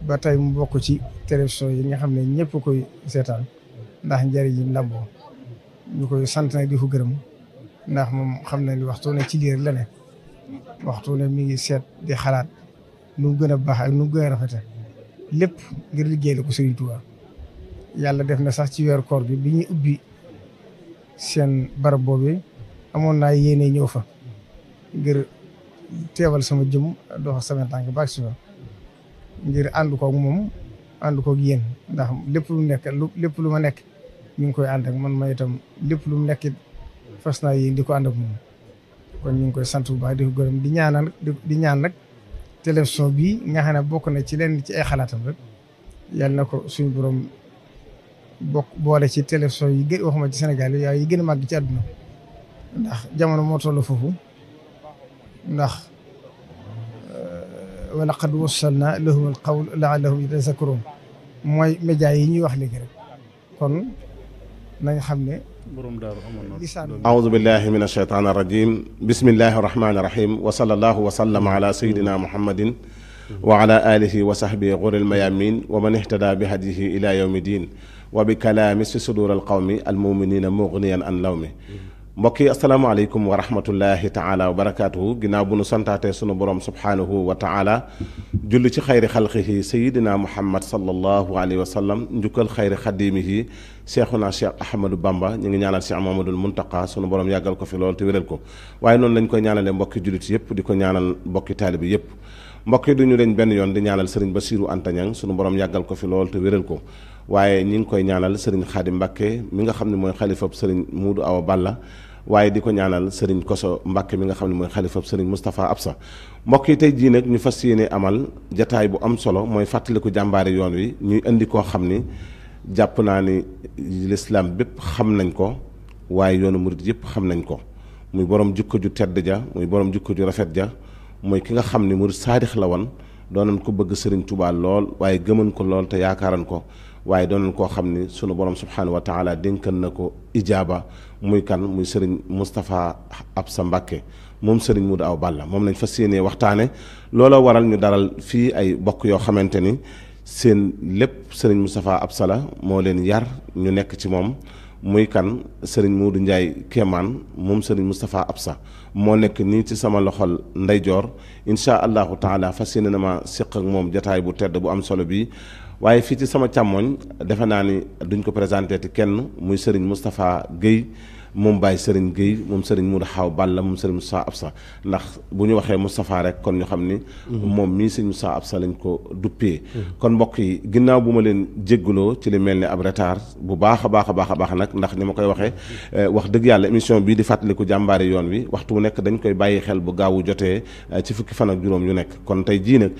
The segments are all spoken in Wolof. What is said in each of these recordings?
ba tey mu bokk ci télévision yi nga xam ne ñëpp koy seetaan ndax njëriñ yi lamboo ñu koy sant nag di ko gërëm ndax moom xam na ni waxtu ne ci liir la ne waxtu ne mi ngi seet di xalaat nu mu gën a baax ak nu mu gën a rafete lépp ngir liggéeyal ko Sëriñ Tuubaa yàlla def na sax ci weeru koor bi bi ñuy ubbi seen barab boobu amoon naa yéene ñëw fa ngir teewal sama jëm dox sama tànk baax si fa ngir ànd koog moom ànd koog yéen ndax lépp lu ma nekk ñu ngi koy ànd ak man ma itam lépp lu mu nekk fas naa yéen di ko ànd ak moom kon ñu ngi koy sant bu baax di ko gërëm di ñaan nag télévision bii nga xam ne bokk na ci leen ci ay xalaatam rek yàlla na ko suñu borom boole ci télévision yi gën waxuma ci Sénégal yi gën a màgg ci àdduna ndax jamono moo toll foofu ndax wa laqad wassalna lahum al qawl la'allahum yatazakkarun mooy média yi ñuy wax léegi rek kon nañ xam ne أعوذ بالله من الشيطان الرجيم بسم الله الرحمن الرحيم وصلى الله وسلم على سيدنا محمد وعلى آله وصحبه غر الميامين ومن اهتدى بهديه إلى يوم الدين وبكلام في صدور القوم المؤمنين مغنيا عن لومه mbokki asalaamaaleykum wa rahmatullahi taala wa barakaatuhu ginnaaw bu nu santaate sunu borom subhaanahu wa taala julli ci xayri xalqihi sayidina muhammad sallallahu alayhi wa sallam njukkal xayri xadimihi cheikhuna cheikh ahmadou bamba ñu ngi ñaanal cheikh mamadul muntaqa sunu borom yàggal ko fi lool te wéral ko waaye noonu lañ koy ñaanale mbokki jullit yëpp di ko ñaanal mbokki taalibi yëpp mbokki duñu leen benn yoon di ñaanal sëriñ Basiru Anta Ñaŋ sunu borom yàggal ko fi lool te wéral ko waaye ñi ngi koy ñaanal sëriñ Xaadim Mbàkke mi nga xam ne mooy xalifab sëriñ Muudu Awa Balla waaye di ko ñaanal sëriñ Koso Mbàkke mi nga xam ne mooy xalifab sëriñ Moustapha Absa mbokk yi tey jii nag ñu fas yéene amal jataay bu am solo mooy fàttaliku jàmbaari yoon wi ñuy indi koo xam ni jàpp naa ni lislaam bépp xam nañ ko waaye yoonu murit yëpp xam nañ ko muy borom jikko ju tedd ja muy borom jikko ju rafet ja mooy ki nga xam ni murit saadix la woon doonoon ko bëgg sëriñ Tuubaa lool waaye gëman ko lool te yaakaaran ko waaye doonoon koo xam ni sunu borom subhaanahu wa taala dénkan na ko ijaaba muy kan muy sëriñ Moustapha Absa Mbàkke moom sëriñ Muudu Awa Balla moom lañ fas yéenee waxtaane looloo waral ñu daral fii ay bokk yoo xamante ni seen lépp sëriñ Moustapha Absa la moo leen yar ñu nekk ci moom muy kan sëriñ Muudu Njaay Kéemaan moom sëriñ Moustapha Absa moo nekk nii ci sama loxol ndeyjoor insha allahu taala fas yéene na ma séq ak moom jataay bu tedd bu am solo bi waaye fii ci sama càmmoñ defe naa ni duñ ko présenté te kenn muy sëriñ Moustapha Guèye moom Baye Serigne Guèye moom Serigne Muudu Awa Balla moom Serigne Moustapha Absa ndax bu ñu waxee Moustapha rek kon ñu xam ni moom mii Serigne Moustapha Absa lañ ko duppee kon mbokk yi ginnaaw bu ma leen jégguloo ci li mel ni ab retard bu baax a baax a baax a baax nag ndax ni ma koy waxee wax dëgg yàlla émission bii di fàttaliku jàmbaari yoon wi waxtu bu nekk dañ koy bàyyi xel bu gaawu jotee ci fukki fan ak juróom yu nekk kon tey jii nag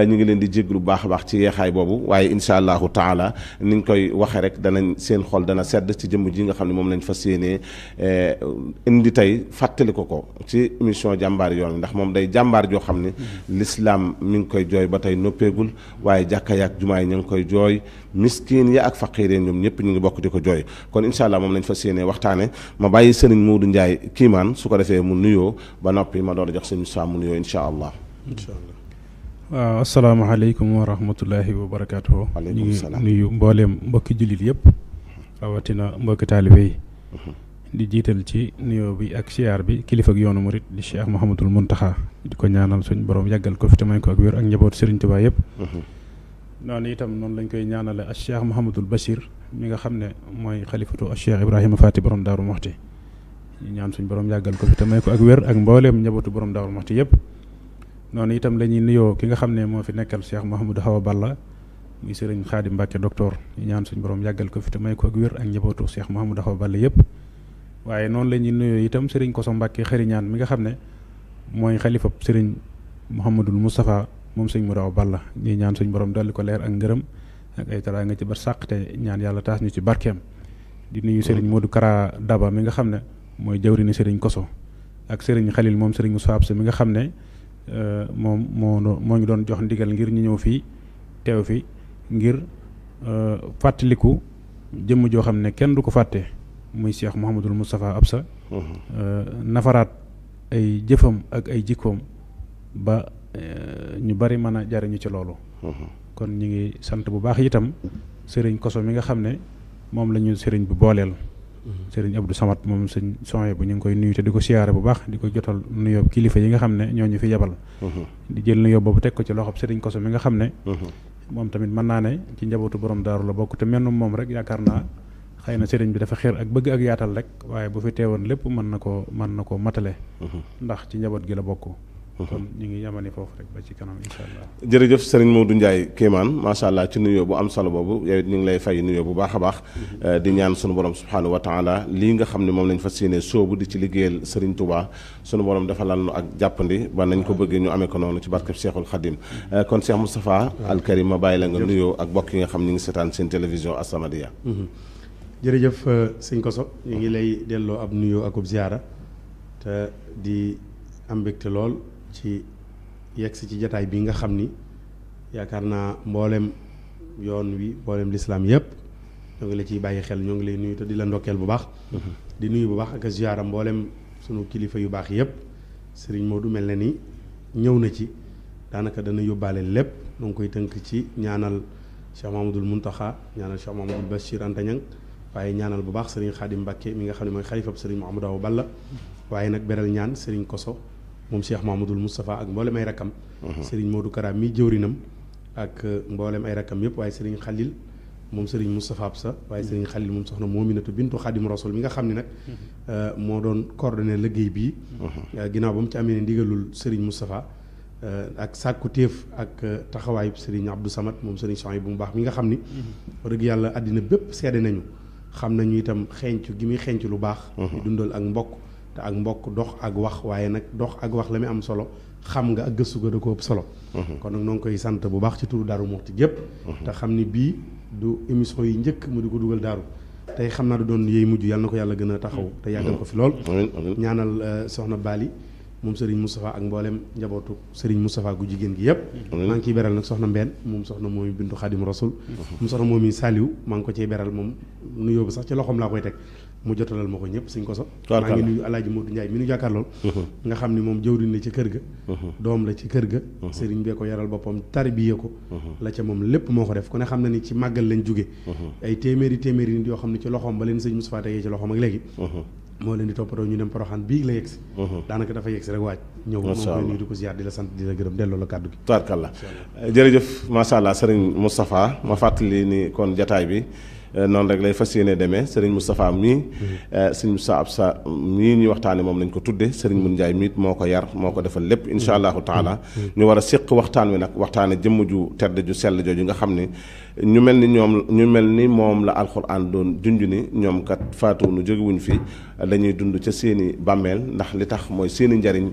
ñu ngi leen di jégglu bu baax a baax ci yeexaay boobu waaye insha allahu taala niñ koy waxee rek danañ seen xol dana sedd ci jëmm ji nga xam ne moom lañ fas yéenee indi tey fàttali ko ci émission jàmbaar yoon ndax moom day jàmbaar joo xam ne l'islam mi ngi koy jooy ba tey noppeegul waaye jàkka yaak jumaa yi ñu ngi koy jooy miskin ya ak faqiir yi ñoom ñëpp ñu ngi bokk di ko jooy kon incha allah moom lañ fas yéene waxtaane ma bàyyi sëriñ Muudu Njaay Kiimaan su ko defee mu nuyoo ba noppi ma door a jox sëriñ Moussa mu nuyoo incha allah. waaw asalaamaaleykum wa rahmatullahi wa barakaatuhu. waaleykum salaam ñu ngi nuyu mbooleem mbokki jullit yëpp rawatina mbokki taalibe yi di jiital ci nuyoo bi ak siyaar bi kilifa ak yoonu murit di Cheikh Mouhamadul Muntaxa di ko ñaanal suñ borom yàggal ko fi te may ko ak wér ak njaboot Serigne Touba yëpp. noonu itam noonu lañ koy ñaanale ak Cheikh Mouhamadul Bachir mi nga xam ne mooy xalifatu ak Cheikh Ibrahima Faati borom Daaru Moxti ñu ñaan suñ borom yàggal ko fi te may ko ak wér ak mbooleem njabootu borom Daaru Moxti yëpp. noonu itam la ñuy nuyoo ki nga xam ne moo fi nekkal Cheikh Mouhamadou Awa Balla muy Serigne Xaadim Mbàkke docteur ñu ñaan suñ borom yàggal ko fi te may ko ak wér ak njabootu Cheikh Mouhamadou Awa Balla yëpp. waaye noonu la ñuy nuyoo itam Serigne Koso Mbàkke xëriñaan mi nga xam ne mooy xalifab Serigne Mouhamadul Moustapha moom sëñ Muudu Awa Balla ñuy ñaan suñ borom dolli ko leer ak ngërëm ak ay tara nga ci bar sàq te ñaan yàlla taas ñu ci barkeem. di nuyu Serigne Modou Kara Daba mi nga xam ne mooy jawrini Serigne Koso ak Serigne Khalil moom Serigne Moustapha Absa mi nga xam ne moom moo ñu doon jox ndigal ngir ñu ñëw fii teew fi ngir fàttaliku jëmm joo xam ne kenn du ko fàtte muy Cheikh Mouhamadul Moustapha Absa nafaraat ay jëfam ak ay jikkoom ba ñu bari mën a jariñu ci loolu kon ñi ngi sant bu baax itam sëriñ Koso mi nga xam ne moom la ñu sëriñ bi booleel sëriñ Abdou Samad moom sëñ Soye bu ñu ngi koy nuyu te di ko siyaare bu baax di ko jotal nuyoo kilifa yi nga xam ne ñoo ñu fi yebal di jël nuyoo boobu teg ko ci loxob sëriñ Koso mi nga xam ne moom tamit mën naa ne ci njabootu borom daaru la bokk te mennum moom rek yaakaar naa xëy na sëriñ bi dafa xeer ak bëgg ak yaatal rek waaye bu fi teewoon lépp mën na koo matale ndax ci njaboot gi la bokk kon ñu ngi yamani foofu rek ba ci kanam incha allah. jërëjëf sëriñ Modou Ndiaye Kéemaan macha allah ci nuyoo bu am solo boobu yow it ñu ngi lay fay nuyoo bu baax a baax di ñaan sunu borom subhaanahu wa taala lii nga xam ne moom lañ fas yéene soobu di ci liggéeyal sëriñ Touba sunu borom dafa lal nu ak jàppandi ba nañ ko bëggee ñu amee ko noonu ci barkeb Cheikhul Khadim kon Cheikh Moustapha Al Karim ma bàyyi la nga nuyoo ak bokk yi nga xam ñu ngi seetaan seen télévision As-Samadiyya. jërëjëf sëñ Koso ñu ngi lay delloo ab nuyoo akub ziyaara te di am mbégte lool ci yegsi ci jataay bi nga xam ni yaakaar naa mboolem yoon wi mboolem lislaam yépp ñoo ngi la ciy bàyyi xel ñoo ngi lay nuyu te di la ndokkeel bu baax di nuyu bu baax ak ziyaara mboolem sunu kilifa yu baax yépp sëriñ Modou mel na ni ñëw na ci daanaka dana yóbbaale lépp nu ngi koy tënk ci ñaanal Cheikh Mahamadul Muntaxa ñaanal Cheikh Mahamadul Bachir Anta Ñang waaye ñaanal bu baax sëriñ Xaadim Mbàkke mi nga xam ne mooy xalifab sëriñ Mouhamadou Awa Balla waaye nag beral ñaan sëriñ Koso moom Cheikh Mahamadul Moustapha ak mboolem ay rakkam sëriñ Modou Kara mi jëwrinam ak mboolem ay rakkam yëpp waaye sëriñ Xalil moom sëriñ Moustapha Absa waaye sëriñ Xalil moom soxna Moominatu bintu Xaadim Rasul mi nga xam ne nag moo doon coordonné liggéey bii ginnaaw ba mu ci amee ndigalul sëriñ Moustapha ak sàkku téef ak taxawaayu sëriñ Abdou Samad moom sëriñ Soy bu mu baax mi nga xam ni wax dëgg yàlla àddina bépp seede nañu xam nañu itam xeeñcu gi muy xeeñcu lu baax di dundal ak mbokk te ak mbokk dox ak wax waaye nag dox ak wax la muy am solo xam nga ak gëstu ga da ko ëpp solo kon nag noo ngi koy sant bu baax ci turu Daaru Muxti gépp te xam ni bii du émission yi njëkk mu di ko dugal daaru tey xam naa du doon yéey mujj yàlla na ko yàlla gën a taxaw te yàggal ko fi lool ñaanal soxna Bali moom Serigne Moustapha ak mboolem njabootu Serigne Moustapha gu jigéen gi yëpp maa ngi ciy beral nag soxna Mbène moom soxna moomi bintu Xaadim Rasul moom soxna moomi Saliou maa ngi ko ciy beral moom nuyoo bi sax ci loxoom laa koy teg mu jotalal ma ko ñëpp suñ Koso maa ngi nuyu Alaaji Modou Ndiaye mi nu jàkkaar lool nga xam ni moom jëwriñ la ci kër ga doom la ci kër ga Serigne bee ko yaral boppam tarbiye ko la ca moom lépp moo ko def ku ne xam na ni ci màggal lañ jóge ay téeméeri nit yoo xam ne ci loxoom ba leen sëñ Moustapha tegee ci loxoom ak léegi moo leen di toppatoo ñu dem Poroxaan bii la yegsi daanaka dafa yegsi rek waaj ñëw moom koy nuyu di ko ziar di la sant di la gërëm delloo la kàddu gi tubaarkalla jërëjëf macha allah sëriñ Moustapha ma fàttali ni kon jataay bi noonu rek lay fas yéene demee sëriñ Moustapha mii sëriñ Moustapha Absa mii ñuy waxtaane moom lañ ko tudde sëriñ Mun Njaay miit moo ko yar moo ko defal lépp insha allahu taala ñu war a séq waxtaan wi nag waxtaane jëmm ju tedd ju sell jooju nga xam ne ñu mel ni moom la alxuraan doon junj ni ñoom kat faatu nu jógewuñ fi dañuy dund ca seeni bàmmeel ndax li tax mooy seeni njariñ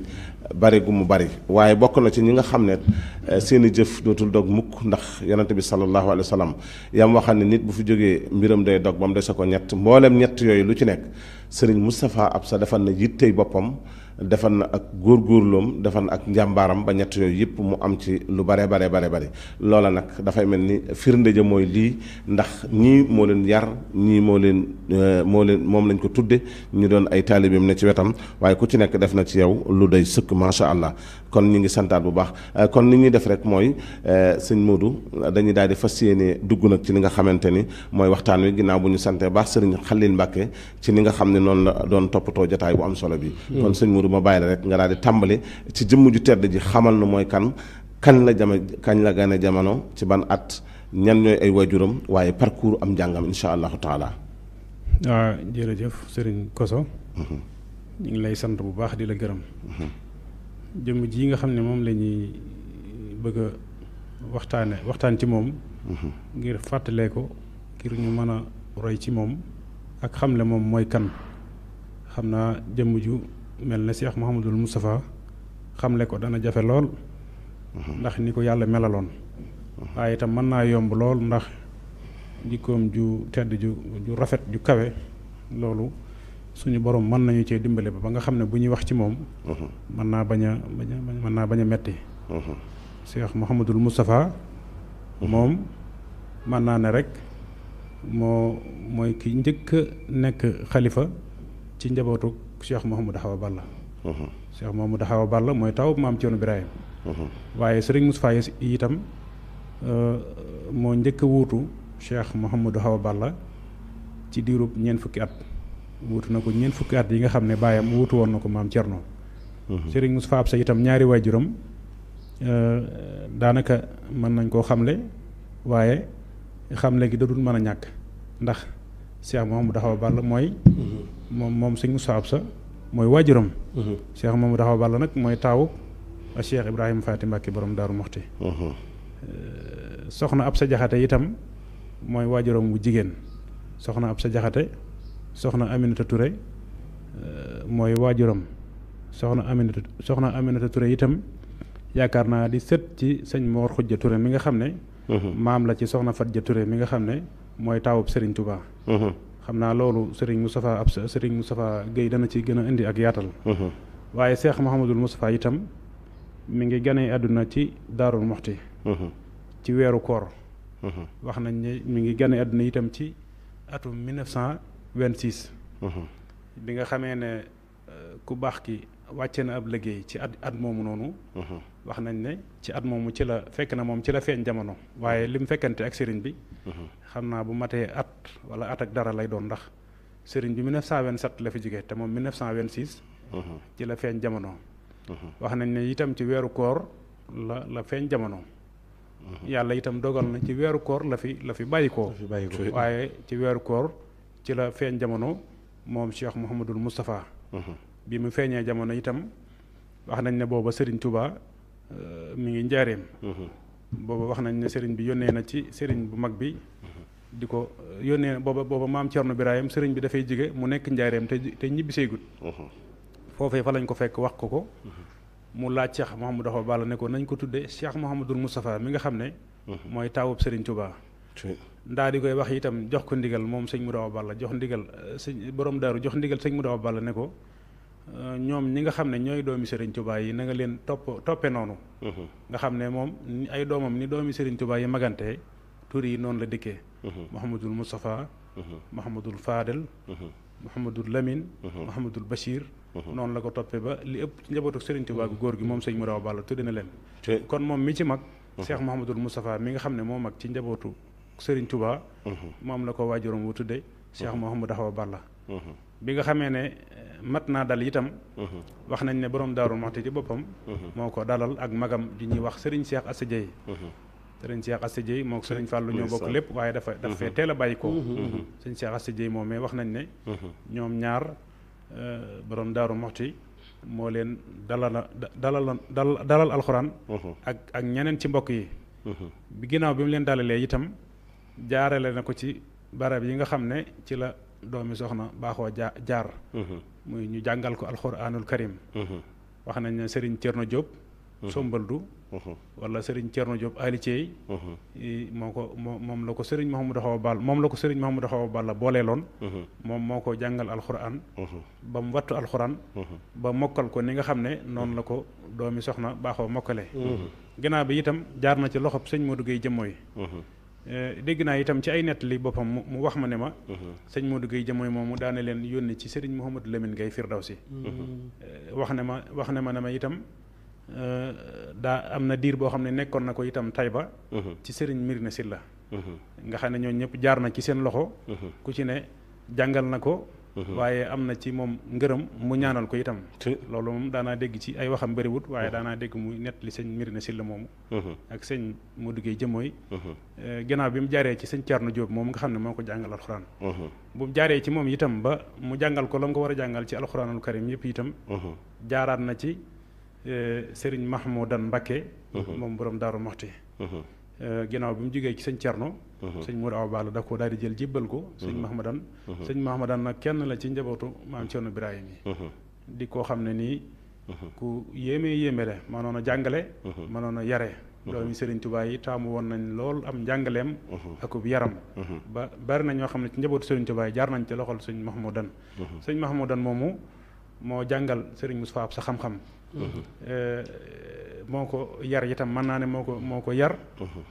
bari gu mu bari waaye bokk na ci ñi nga xam ne seeni jëf dootul dog mukk ndax yonente bi sallallahu alayhi wa sallam yam waxal ne nit bu fi jógee mbiram day dog ba mu dese ko ñett mboolem ñett yooyu lu ci nekk sëriñ Moustapha Absa defal na yittey boppam defal na ak góorgóorloom defal na ak njàmbaaram ba ñett yooyu yëpp mu am ci lu bare loola nag dafay mel ni firnde ja mooy lii ndax ñii moo leen yar ñii moo leen moom lañ ko tudde ñu doon ay taalibeem ne ci wetam waaye ku ci nekk def na ci yow lu day sëkk macha allah kon ñu ngi santaat bu baax kon ni ñuy def rek mooy sëñ Modou dañuy daal di fas yéene dugg nag ci li nga xamante ni mooy waxtaan wi ginnaaw bu ñu santee baax sëriñ Xalil Mbàkke ci ni nga xam ne noonu la doon toppatoo jotaay bu am solo bi kon sëñ Modou ma bàyyi la rek nga daal di tàmbali ci jëmm ju tedd ji xamal na mooy kañ la gane jamono ci ban at ñan ñooy ay waajuram waaye parcours am njàngam insha allahu taala. waaw jërëjëf sëriñ Koso ñu ngi lay sant bu baax di la gërëm jëmm ji nga xam ne moom la ñuy bëgg a waxtaan ci moom ngir fàttalee ko ngir ñu mën a roy ci moom ak xamle moom mooy kan xam naa jëmm ju mel na Cheikh Mouhamadul Moustapha xamle ko dana jafe lool ndax ni ko yàlla melaloon waaye itam mën naa yomb lool ndax jikkoom ju tedd ju rafet ju kawe loolu suñu borom mën nañu cee dimbale ba nga xam ne bu ñuy wax ci moom mën naa bañ a metti Cheikh Mouhamadul Moustapha moom mën naa ne rek mooy ki njëkk a nekk xalifa ci njabootu Cheikh Mouhamadou Awa Balla Cheikh Mouhamadou Awa Balla mooy taw maam Thierno Birahim waaye sëriñ Moustapha itam moo njëkk a wuutu Cheikh Mouhamadou Awa Balla ci diirub ñeent fukki at wuutu na ko ñeent fukki at yi nga xam ne baayam wuutu woon na ko maam Thierno. Serigne Moustapha Absa itam ñaari waajuram daanaka mën nañ koo xamle waaye xamle gi da dul mën a ñàkk ndax Cheikh Mouhamadou Awa Balla mooy moom Serigne Moustapha Absa mooy waajuram. Cheikh Mouhamadou Awa Balla nag mooy taawu Cheikh Ibrahima Faty Mbacké borom Daaru Muxti. soxna Absa Jaxate itam mooy waajuram wu jigéen soxna Absa Jaxate soxna Aminata Touré mooy waajuram soxna Aminata Touré itam yaakaar naa di sët ci sëñ Mor Xujja Touré mi nga xam ne maam la ci soxna Fatja Touré mi nga xam ne mooy taawub Serigne Touba. xam naa loolu Serigne Moustapha Absa Serigne Moustapha Guèye dana ci gën a indi ak yaatal. waaye Cheikh Mouhamadul Moustapha itam mi ngi ganee àdduna ci Daarul Muxti ci weeru koor. wax nañ ne mi ngi ganee àdduna itam ci atum 1926. bi nga xamee ne ku baax ki wàcce na ab liggéey ci at moomu noonu. wax nañ ne ci at moomu ci la fekk na moom ci la feeñ jamono waaye li mu fekkante ak sëriñ bi. xam naa bu matee at wala at ak dara lay doon ndax sëriñ bi 1927 la fi jógee te moom 1926. ci la feeñ jamono. wax nañ ne itam ci weeru koor la feeñ jamono. yàlla itam dogal na ci weeru koor la fi bàyyi ko. waaye ci weeru koor ci la feeñ jamono moom Cheikh Mouhamadul Moustapha. bi mu feeñee jamono itam wax nañ ne booba Serigne Touba mi ngi njaareem. booba wax nañ ne Serigne bi yónnee na ci Serigne bu mag bi. di ko yónnee booba maam Thierno Birahim Serigne bi dafay jóge mu nekk njaareem te ñibbiseegut. foofee fa lañ ko fekk wax ko. mu laaj Cheikh Mouhamadou Awa Balla ne ko nañ ko tuddee Cheikh Mouhamadul Moustapha mi nga xam ne. mooy taawub Serigne Touba. ndaa di koy wax itam jox ko ndigal moom sëñ Modou Awa Balla jox ndigal sëñ borom daaru jox ndigal sëñ Modou Awa Balla ne ko ñoom ñi nga xam ne ñooy doomi Serigne Touba yi na nga leen toppe noonu. nga xam ne moom ay doomam ni doomi Serigne Touba yi magantee tur yi noonu la dikkee. Mouhamadul Moustapha. Mouhamadul Fadel. Mouhamadul Lamine. Mouhamadul Bachir. noonu la ko toppee ba li ëpp ci njabootu Serigne Touba gu góor gi moom sëñ Modou Awa Balla tudde na leen. kon moom mi ci mag. Cheikh Mouhamadul Moustapha mi nga xam ne moo mag ci njabootu Serigne Touba. moom la ko waajuram wu tudde Cheikh Mouhamadou Awa Balla. bi nga xamee ne mat naa dal itam. wax nañ ne borom Daaru Muxti ci boppam. moo ko dalal ak magam di ñuy wax Serigne Cheikh Assa Dieye. Serigne Cheikh Assa Dieye moo ko Serigne Fallou ñoo bokk lépp waaye dafa fee teel a bàyyi ko. Serigne Cheikh Assa Dieye moom mais wax nañ ne. ñoom ñaar borom Daaru Muxti moo leen dalal alxuraan. ak ñeneen ci mbokk yi. bi ginnaaw bi mu leen dalalee itam jaarale na ko ci barab yi nga xam ne ci la doomi soxna baaxoo jaar. muy ñu jàngal ko alxuraanul karim. wax nañ ne Serigne Thierno Diop. Sombaldu. wala Serigne Thierno Diop Ali Thiey. moom la ko Serigne Mouhamadou Awa Balla moom la ko Serigne Mouhamadou Awa Balla booleeloon. moom moo ko jàngal alxuraan. ba mu wattu alxuraan. ba mokkal ko ni nga xam ne noonu la ko doomi soxna baaxoo mokkale. ginnaaw bi itam jaar na ci loxob sëñ Modou Gueye Jëmmooy. dégg naa itam ci ay nettali boppam mu wax ma ne ma. sëñ Modou Gueye Jëmmooy moomu daane leen yónni ci Serigne Mouhamadou Lamine Gueye Firdawsi. wax ne ma itam. daa am na diir boo xam ne nekkoon na ko itam Tayba. ci Serigne Mirina Silla. nga xam ne ñooñu ñëpp jaar na ci seen loxo. ku ci ne jàngal na ko. waaye am na ci moom ngërëm mu ñaanal ko itam. loolu moom daanaa dégg ci ay waxam bëriwut waaye daanaa dégg muy nettali sëñ Mirina Silla moomu. ak sëñ Modou Gueye Jëmmooy. gannaaw bi mu jaaree ci sëñ Thierno Diop moom nga xam ne moo ko jàngal alxuraan. bu mu jaaree ci moom itam ba mu jàngal ko la mu ko war a jàngal ci alxuraanul karim yëpp itam. jaaraat na ci. Serigne Mahmoudan Mbacké. moom borom Daaru Muxti. ginnaaw bi mu jógee ci sëñ Thierno. sëñ Modou Awa Balla daf ko daal di jël jébbal ko. sëñ Mahmoudan. sëñ Mahmoudan nag kenn la ci njabootu maam Thierno Birahim yi. di koo xam ne nii. ku yéeme la mënoon a jàngale. mënoon a yare. doomi Serigne Touba yi taamu woon nañ lool am njàngaleem. akub yaram. ba bari na ñoo xam ne ci njabootu Serigne Touba yi jaar nañ ci loxol sëñ Mahmoudan. sëñ Mahmoudan moomu moo jàngal Serigne Moustapha Absa xam-xam. moo ko yar itam mën naa ne moo ko yar.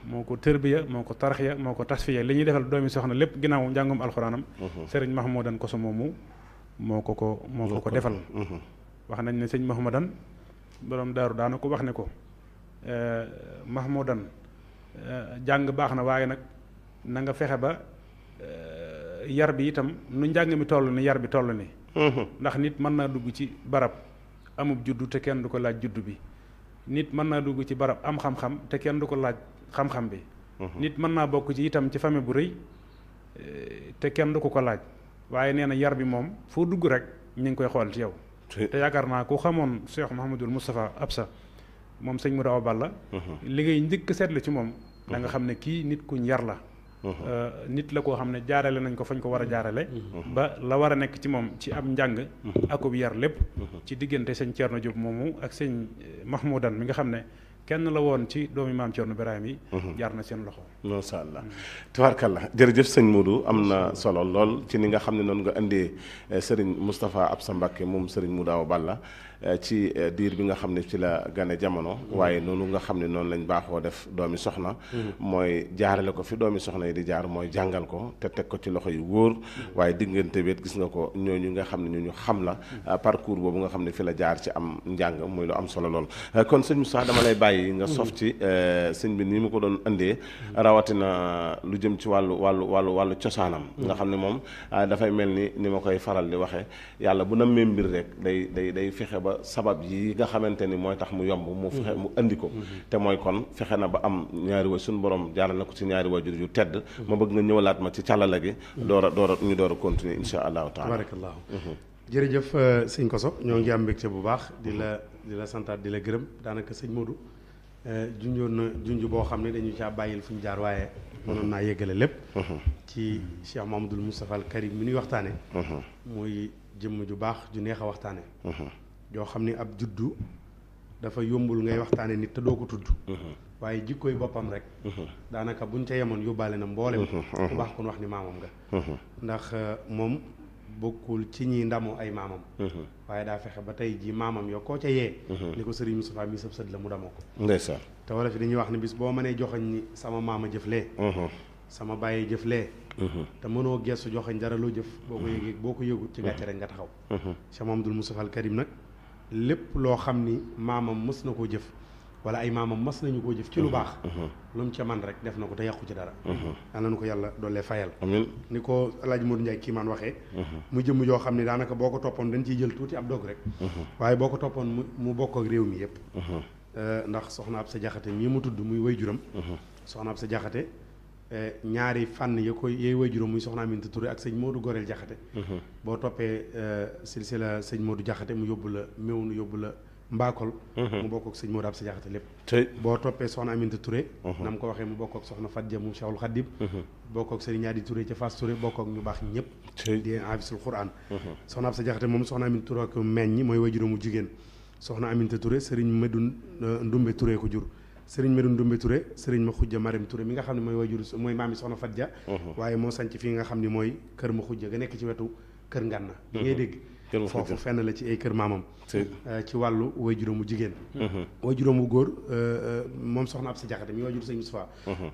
moo ko tërbiya moo ko tarxiya moo ko tasfiya li ñuy defal doomi soxna lépp ginnaaw njàngum alxuraanam. Serigne Mahmoudan Koso moomu moo ko defal. wax nañ ne sëñ Mahmoudan borom daaru daana ko wax ne ko Mahmoudan jàng baax na waaye nag na nga fexe ba yar bi itam nu njàng mi toll ni yar bi toll ni ndax nit mën naa dugg ci barab amub juddu te kenn du ko laaj juddu bi nit mën naa dugg ci barab am xam-xam te kenn du ko laaj xam-xam bi nit mën naa bokk ci itam ci famille bu rëy te kenn du ko laaj waaye nee na yar bi moom foo dugg rek ñu ngi koy xool ci yow te yaakaar naa ku xamoon Cheikh Mouhamadul Moustapha Absa moom sëñ Modou Awa Balla li ngay njëkk seetlu ci moom da nga xam ne kii nit kuñ yar la nit la koo xam ne jaarale nañ ko fañ ko war a jaarale ba la war a nekk ci moom ci am njàng akub yar lépp ci diggante sëñ Thierno Diop moomu ak sëñ Mahmoudan mi nga xam ne kenn la woon ci doomi maam Thierno Birahim yi jaar na seen loxo masha Allah tabaarkalla jërëjëf sëñ Modou am na solo lool ci ni nga xam ne noonu nga indee Serigne Moustapha Absa Mbacké moom Serigne Modou Awa Balla ci diir bi nga xam ne ci la gane jamono waaye noonu nga xam ne noonu lañ baaxoo def doomi soxna mooy jaarale ko fi doomi soxna yi di jaar mooy jàngal ko te teg ko ci loxo yu wóor waaye diggante wet gis nga ko ñooñu nga xam ne ñu xam la parcours boobu nga xam ne fi la jaar ci am njàng muy lu am solo lool kon sëñ Moussa dama lay bàyyi nga sof ci sëñ bi ni mu ko doon indee rawatina lu jëm ci wàllu cosaanam nga xam ne moom dafay mel ni ma koy faral di waxee yàlla bu nammee mbir rek day fexe ba sabab yi nga xamante ni mooy tax mu yomb mu fexe mu andi ko te mooy kon fexe na ba am ñaari way suñu borom jaaral na ko ci ñaari waajur yu tedd ma bëgg nga ñëwalaat ma ci càllala gi door a continuer insha allahu taala tabarakallahu jërëjëf sëñ Koso ñoo ngi am mbégte bu baax di la santaat di la gërëm daanaka sëñ Modou junjoon na junj boo xam ne dañu caa bàyyil fu ñu jaar waaye mënoon naa yëggale lépp ci Cheikh Mahamadul Moustapha al Karim mi ñuy waxtaane muy jëmm ju baax ju neex a waxtaane joo xam ni ab juddu dafa yombul ngay waxtaane nit te doo ko tudd waaye jikkooy boppam rek daanaka buñ ca yemoon yóbbaale na mboolem ku baax kon wax ni maamam nga ndax moom bokkul ci ñi ndamoo ay maamam waaye daa fexe ba tey ji maamam yo koo ca yee ni ko Serigne Moustapha mi sëb sët la mu damoo ko ndeysaan te wala fi dañuy wax ne bis boo mënee joxoñ ni sama maama jëflee sama bàyyee jëflee te mënoo gestu joxoñ dara loo jëf boo ko yëgee boo ko yëgut ci gàcce rek nga taxaw Cheikh Mahamadul Moustapha al Karim nag lépp loo xam ni maamam mës na koo jëf wala ay maamam mës nañu koo jëf ci lu baax lu mu ca man rek def na ko te yàqu ci dara yàlla na ko yàlla doole fayal amiin ni ko El Hadj Modou Ndiaye kii maan waxee mu jëmm joo xam ne daanaka boo ko toppoon dañ ciy jël tuuti ab dog rek waaye boo ko toppoon mu bokk ak réew mi yëpp ndax soxna Absa Jaxate mii mu tudd muy waajuram soxna Absa Jaxate ñaari fànn ya koy yey waajuram muy soxna Aminta Touré ak sëñ Modou Gorel Jaxate boo toppee silsila sëñ Modou Jaxate mu yóbbu la Méwnu yóbbu la Mbakol mu bokk ak sëñ Modou Absa Jaxate lépp boo toppee soxna Aminta Touré na mu ko waxee mu bokk ak soxna Fadja mu Cheikhul Khadim bokk ak sëriñ Ñaadi Touré ca Fass Touré bokk ak ñu baax ñëpp di hafisul Quran soxna Absa Jaxate moom soxna Aminta Touré ak meññ mooy waajuram mu jigéen soxna Aminta Touré sëriñ Medoune Ndumbe Touré ko jur sëriñ Medoune Ndumbe Touré sëriñ ma xujja Marème Touré mi nga xam ne mooy waajur mooy maami soxna Fadja waaye moo sanc fii nga xam ne mooy kër ma xujja ga nekk ci wetu kër Nganna bi ngay dégg foofu fenn la ci ay kër maamam ci wàllu waajuram mu jigéen waajuram mu góor moom soxna Absa Jaxate mi waajur sëñ Moustapha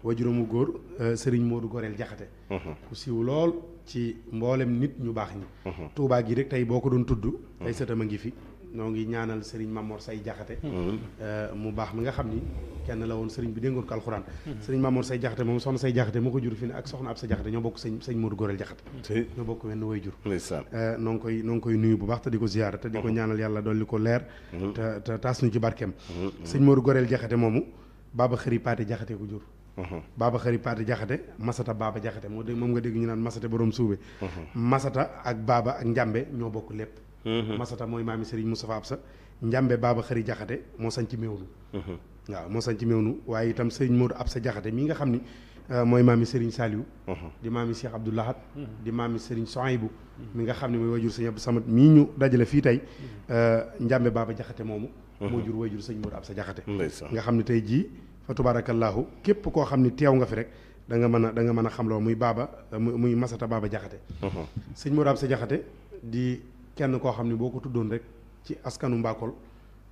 waajuram mu góor sëriñ Modou Gorel Jaxate ku siiw lool ci mboolem nit ñu baax ñi Tuubaa gi rek tey boo ko doon tudd ay sëtam a ngi fi noo ngi ñaanal Serigne Mamor Say Jaxate mu baax mi nga xam ni kenn la woon Serigne bi déngoon ko alxuraan Serigne Mamor Say Jaxate moom soxna Say Jaxate moo ko jur fi ne ak soxna Absa Jaxate ñoo bokk sëñ Modou Gorel Jaxate ñoo bokk wenn way jur noo ngi koy nuyu bu baax te di ko ziyaara te di ko ñaanal yàlla dolli ko leer te taas ñu ci barkeem sëñ Modou Gorel Jaxate moomu Baba Xëri Paate Jaxate ko jur Baba Xëri Paate Jaxate Masata Baba Jaxate moom nga dégg ñu naan Masata borom suube Masata ak Baba ak Njàmbe ñoo bokk lépp Masata mooy maami Serigne Moustapha Absa Njàmbe Baba Xëri Jaxate moo sañ ci Méwnu waaw moo sañ ci Méwnu waaye itam Serigne Modou Absa Jaxate mi nga xam ni mooy maami Serigne Saliou di maami Cheikh Abdou Lahad di maami Serigne Sohaybou mi nga xam ne mooy wajur sëñ Abdou Samad mii ñu dajale fii tey Njàmbe Baba Jaxate moomu moo jur wajur sëñ Modou Absa Jaxate nga xam ne tey jii fa tubaarakallaahu képp koo xam ni teew nga fi rek da nga mën a xam loo muy Baba muy Masata Baba Jaxate sëñ Modou Absa Jaxate di kenn koo xam ne boo ko tuddoon rek ci askanu Mbakol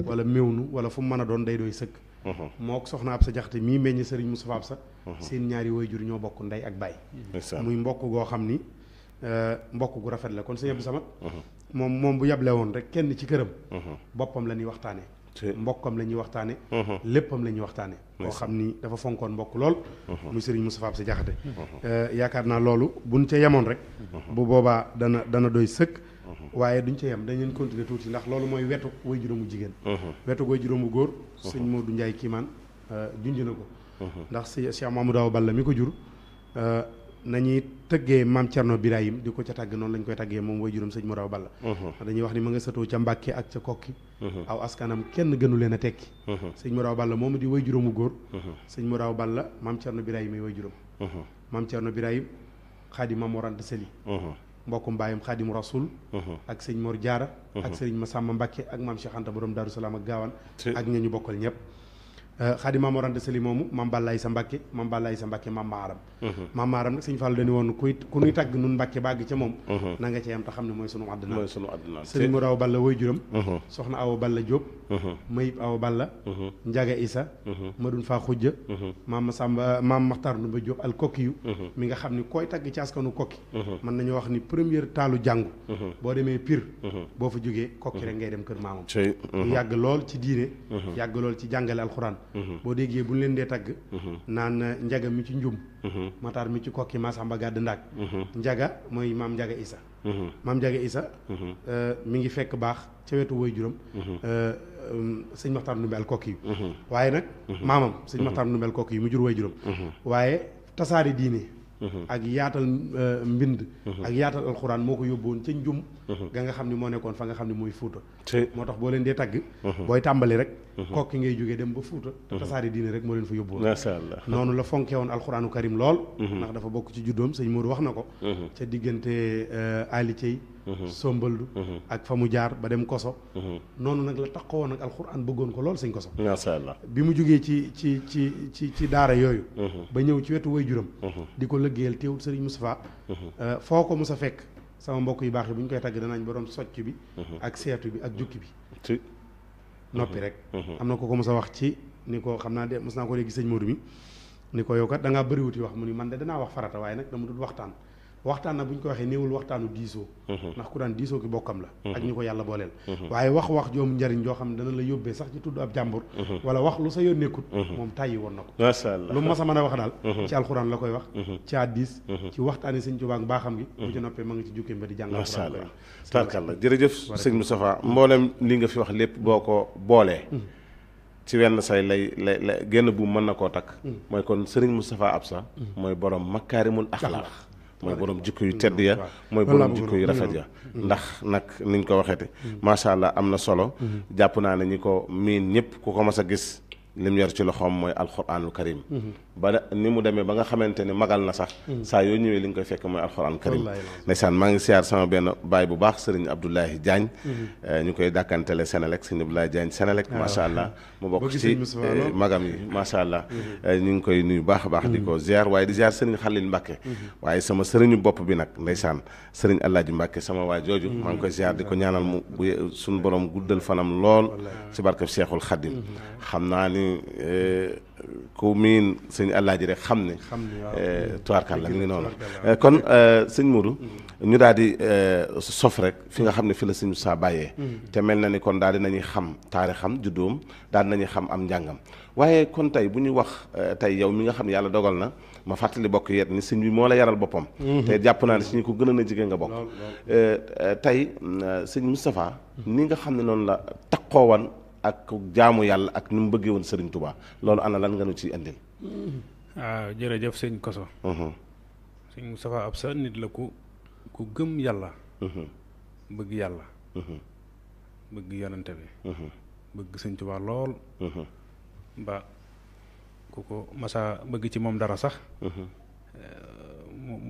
wala Méwnu wala fu mu mën a doon day doy sëkk moo soxna Absa Jaxate mii meññ Serigne Moustapha Absa seen ñaari waajur ñoo bokk ndey ak baay muy mbokk goo xam ni mbokk gu rafet la kon sëñ Abdou Samad moom bu yable woon rek kenn ci këram boppam la ñuy waxtaane mbokkam la ñuy waxtaane léppam la ñuy waxtaane koo xam ni dafa fonkoon mbokk lool muy Serigne Moustapha Absa Jaxate yaakaar naa loolu buñ ca yemoon rek bu boobaa dana doy sëkk waaye duñ ca yem dañ leen continuer tuuti ndax loolu mooy wetu way juróomu jigéen wetu way juróomu góor sëñ Modou Ndiaye Kiimaan junj na ko ndax si Cheikh Mamadou Awa Balla mi ko jur nañuy tëggee maam Thierno Birahim di ko ca tàgg noonu lañ koy tàggee moom way juróom sëñ Modou Awa Balla dañuy wax ni ma nga sëtoo ca Mbàkke ak ca Kokki aw askanam kenn gënu leen a tekki sëñ Modou Awa Balla moomu di way juróomu góor sëñ Modou Awa Balla maam Thierno Birahim yi way juróom maam Thierno Birahim Xaadim Maam Mor Anta Sali mbokkum baayam Xaadimu Rasul ak sëñ Mor Jaara ak sëriñ Masamba Mbàkke ak maam Cheikh Anta borom Daaru Salaam ak Gaawaan ak ña ñu bokkal ñëpp Xaadim Maam Mor Anta Sali moomu maam Balla Aysa Mbàkke maam Balla Aysa Mbàkke maam Maaram maam Maaram nag sëñ Fallu dañu woon ku nuy tàgg nun Mbàkke bàgg ca moom na nga ci am te xam ne mooy sunu àdduna sëriñ Modou Awa Balla way juróom soxna Awa Balla Jóob Mayib Awa Balla Njaga Isa Madun Faa Xujja maam Masamba maam Maxtaar Ndumba Jóob al Kokkiyu mi nga xam ni koy tàgg ci askanu Kokki mën nañu wax ni première taalu jàngu boo demee Pire boo fa jógee Kokki rek ngay dem kër maamam mu yàgg lool ci diine yàgg lool ci jàngale alxuraan boo déggee bu ñu leen dee tagg naan njaga mi ci njum mataar mi ci Kokki Masamba Gàdd Ndaak njaga mooy maam Njaga Isa maam Njaga Isa mi ngi fekk baax ca wetu woy juróom sëñ Maxtaar Ndumbe al Kokki yu waaye nag maamam sëñ Maxtaar Ndumbe al Kokki yu mu jur woy juróom waaye tasaari diine ak yaatal mbind ak yaatal alxuraan moo ko yóbbuwoon ca njum ga nga xam ne moo nekkoon fa nga xam ne mooy Fuuta moo tax boo leen dee tagg booy tàmbali rek Kokki ngay jógee dem ba Fuuta te tasaari diine rek moo leen fa yóbbuwoon masha Allah noonu la fonkee woon alxuraanu karim lool ndax dafa bokk ci juddoom sëñ Modou wax na ko ca diggante Ali Cey Sombaldu ak fa mu jaar ba dem Koso noonu nag la taxawoon nag alxuraan bëggoon ko lool sëñ Koso masha Allah bi mu jógee ci daara yooyu ba ñëw ci wetu way juróom di ko lëggéeyal teewul sëriñ Moustapha foo ko mos a fekk sama mbokk yu baax yi bu ñu koy tagg danañ borom socc bi ak seetu bi ak jukki bi noppi rek am na ko mos a wax ci ni ko xam naa de mos naa ko léegi sëñ Modou mi ni ko yow kat da ngaa bëriwuti wax mu ni man de danaa wax farata waaye nag dama dul waxtaan nag bu ñu ko waxee néewul waxtaanu diisoo ndax ku daan diisoo ki bokkam la ak ñu ko yàlla booleel waaye wax joom njariñ joo xam ne dana la yóbbee sax ci tudd ab jàmbur wala wax lu sa yoon nekkut moom tàyyi woon na ko masha Allah lu ma sa mën a wax daal ci alxuraan la koy wax ci hadiis ci waxtaani sëñ Tuubaa ak baaxam gi bu ci noppee ma ngi ci jukkeem ba di jàng masha Allah tarkalla jërëjëf sëñ Moustapha mboolem li nga fi wax lépp boo ko boolee ci wenn say lay génn bu mën na koo takk mooy kon sëriñ Moustapha Absa mooy borom makaarimul axlaaq mooy borom jikko yu tedd ya mooy borom jikko yu rafet ya ndax nag niñ ko waxeete macha allah am na solo jàpp naa ne ñi ko miin ñëpp ku ko mas a gis lim yor ci loxoom mooy alxuraanul karim ba ni mu demee ba nga xamante ne magal na sax saa yoo ñëwee li nga koy fekk mooy alxuraanul karim ndeysaan maa ngi siyaar sama benn baay bu baax sëriñ Abdoulaye Diagne ñu koy dàkkantele Senelec sëriñ Abdoulaye Diagne Senelec macha allah mu bokk ci magam yi macha allah ñu ngi koy nuyu baax a baax di ko ziar waaye di ziar sëriñ Xalil Mbàkke waaye sama sëriñu bopp bi nag ndeysaan sëriñ Alaaji Mbàkke sama waa jooju maa ngi koy ziar di ko ñaanal mu suñu borom guddal fanam lool ci barkeb Seexul Xaddim xam naa ni ku miin sëñ Alaaji rek xam ne tubaarkàlla mi ngi noonu kon sëñ Modou ñu daal di sof rek fi nga xam ne fi la sëñ saa bàyyee te mel na ni kon daal di nañuy xam taarixam juddoom daal di nañuy xam am njàngam waaye kon tey bu ñu wax tey yow mi nga xam ne yàlla dogal na ma fàttali bokk yet ni sëñ bi moo la yaral boppam te jàpp naa ne si ñu ko gën a jigéen nga bokk tey sëñ Moustapha ni nga xam ne noonu la takkoowan ak jaamu yàlla ak ni mu bëggee woon Serigne Touba loolu ana lan nga nu ciy indil. waaw jërëjëf sëñ Koso. sëñ Moustapha Absa nit la ku gëm yàlla. bëgg yàlla. bëgg yonante bi. bëgg sëñ Touba lool. ba ku ko masa bëgg ci moom dara sax.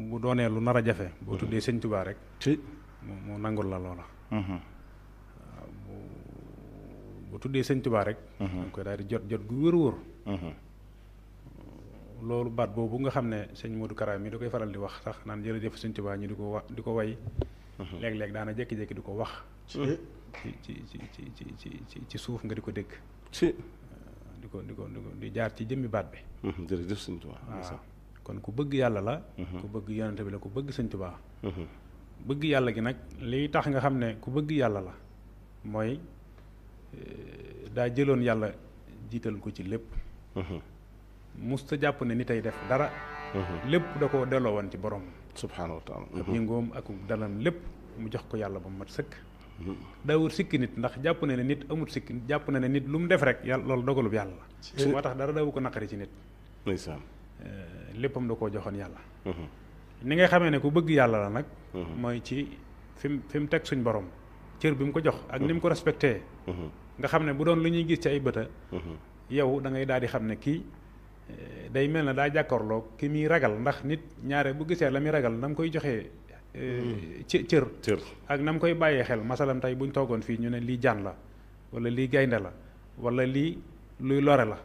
bu doonee lu nar a jafe. boo tuddee sëñ Touba rek. mu nangul la loola. bu tuddee sëñ Tuubaa rek danga koy daal di jot gu wër loolu baat boobu nga xam ne sëñ Modou Kara mi da koy faral di wax sax naan jërëjëf sëñ Tuubaa ñu di ko way léeg-léeg daana jékki-jékki di ko wax ci suuf nga di ko dégg di jaar ci jëmmi baat bi jërëjëf sëñ Tuubaa waaw kon ku bëgg yàlla la ku bëgg yonente bi la ku bëgg sëñ Tuubaa bëgg yàlla gi nag liy tax nga xam ne ku bëgg yàlla la mooy daa jëloon yàlla jiital ko ci lépp musta jàpp ne ni tey def dara lépp da ko delloo woon ci borom subhaanahu wa taala ak yëngoom ak dalam lépp mu jox ko yàlla ba mu mat sëkk daawul sikki nit ndax jàpp na ne nit amut sikki jàpp na ne nit lu mu def rek yàlla loolu dogalub yàlla la moo tax dara daawu ko naqari ci nit ndeysaan léppam da koo joxoon yàlla ni ngay xamee ne ku bëgg yàlla la nag mooy ci fi mu teg suñ borom cër bi mu ko jox ak ni mu ko respecté nga xam ne bu doon lu ñuy gis ci ay bëta yow da ngay daal di xam ne kii day mel ne daa jàkkaarloo ki muy ragal ndax nit ñaare bu gisee la muy ragal na mu koy joxee cër ak na mu koy bàyyee xel masalam tey buñ toogoon fii ñu ne lii jaan la wala lii gaynde la wala lii luy lore la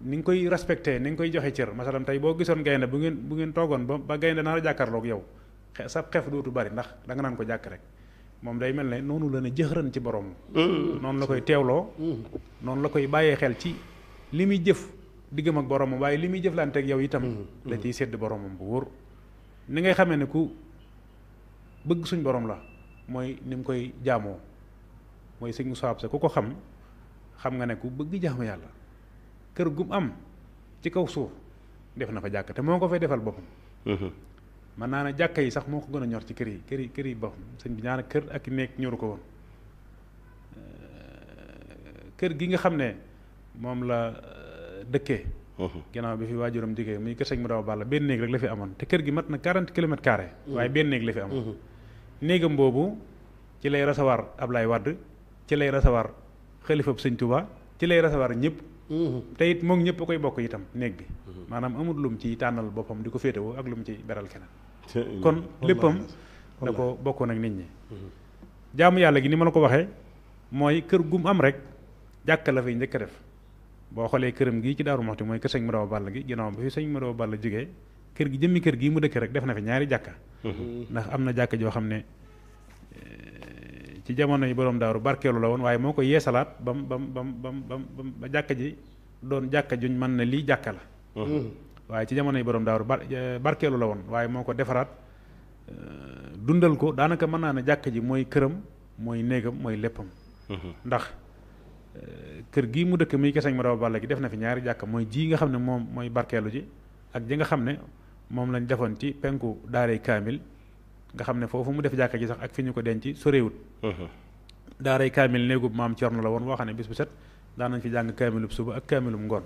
ni nga koy respecté ni nga koy joxe cër masalam tey boo gisoon gaynde bu ngeen toogoon ba gaynde naa la jàkkaarloog yow sa xef dootu bari ndax da nga naan ko jàkk rek moom day mel ne noonu la ne jëxëran ci borom noonu la koy teewloo noonu la koy bàyyee xel ci li muy jëf diggam ak boromam waaye li muy jëflanteeg yow itam la ciy sédd boromam bu wóor ni ngay xamee ne ku bëgg suñ borom la mooy ni mu koy jaamoo mooy sëñ Moussa Absa ku ko xam nga ne ku bëgg jaamu yàlla kër gum am ci kaw suuf def na fa jàkk te moo ko fay defal boppam man naa ne jàkka yi sax moo ko gën a ñor ci kër yi boppam sëñ bi ñaana kër ak néeg ñoru ko woon kër gi nga xam ne moom la dëkkee ginnaaw bi fi waajuram jigéen muy kër sëñ mu daw Balla benn néeg rek la fi amoon te kër gi mat na 40 kilomètres carrés waaye benn néeg la fi amoon néegam boobu ci lay recevoir Ablaye Wade ci lay recevoir xalifab sëñ Touba ci lay recevoir ñëpp te it moom ñëpp a koy bokk itam néeg bi maanaam amul lum ci tànnal boppam di ko féetewoo ak lum ci beral keneen kon léppam da ko bokkoon ak nit ñi jaamu yàlla gi ni ma la ko waxee mooy kër gum am rek jàkka la fay njëkk a def boo xoolee këram gii ci Daaru Muxti mooy kër sëñ Madaw Balla gi ginnaaw bi fi sëñ Madaw Balla jógee kër gi jëmmi kër gii mu dëkk rek def na fi ñaari jàkka ndax am na jàkka joo xam ne ci jamono yi borom daaru barkeelu la woon waaye moo ko yeesalaat ba jàkka ji doon jàkka juñ mën na lii jàkka la waaye ci jamono yi borom daaru barkeelu la woon waaye moo ko defaraat dundal ko daanaka mën naa ne jàkka ji mooy këram mooy néegam mooy léppam ndax kër gii mu dëkk muy keseñ ma daw Balla gi def na fi ñaari jàkka mooy ji nga xam ne moom mooy barkeelu ji ak ji nga xam ne moom lañ defoon ci penku daaray kaamil nga xam ne foofu mu def jàkka ji sax ak fi ñu ko denc soréewut daaray kaamil néegub maam Cerno la woon boo xam ne bis bu set daan nañ fi jàng kaamilub suba ak kaamilub ngoon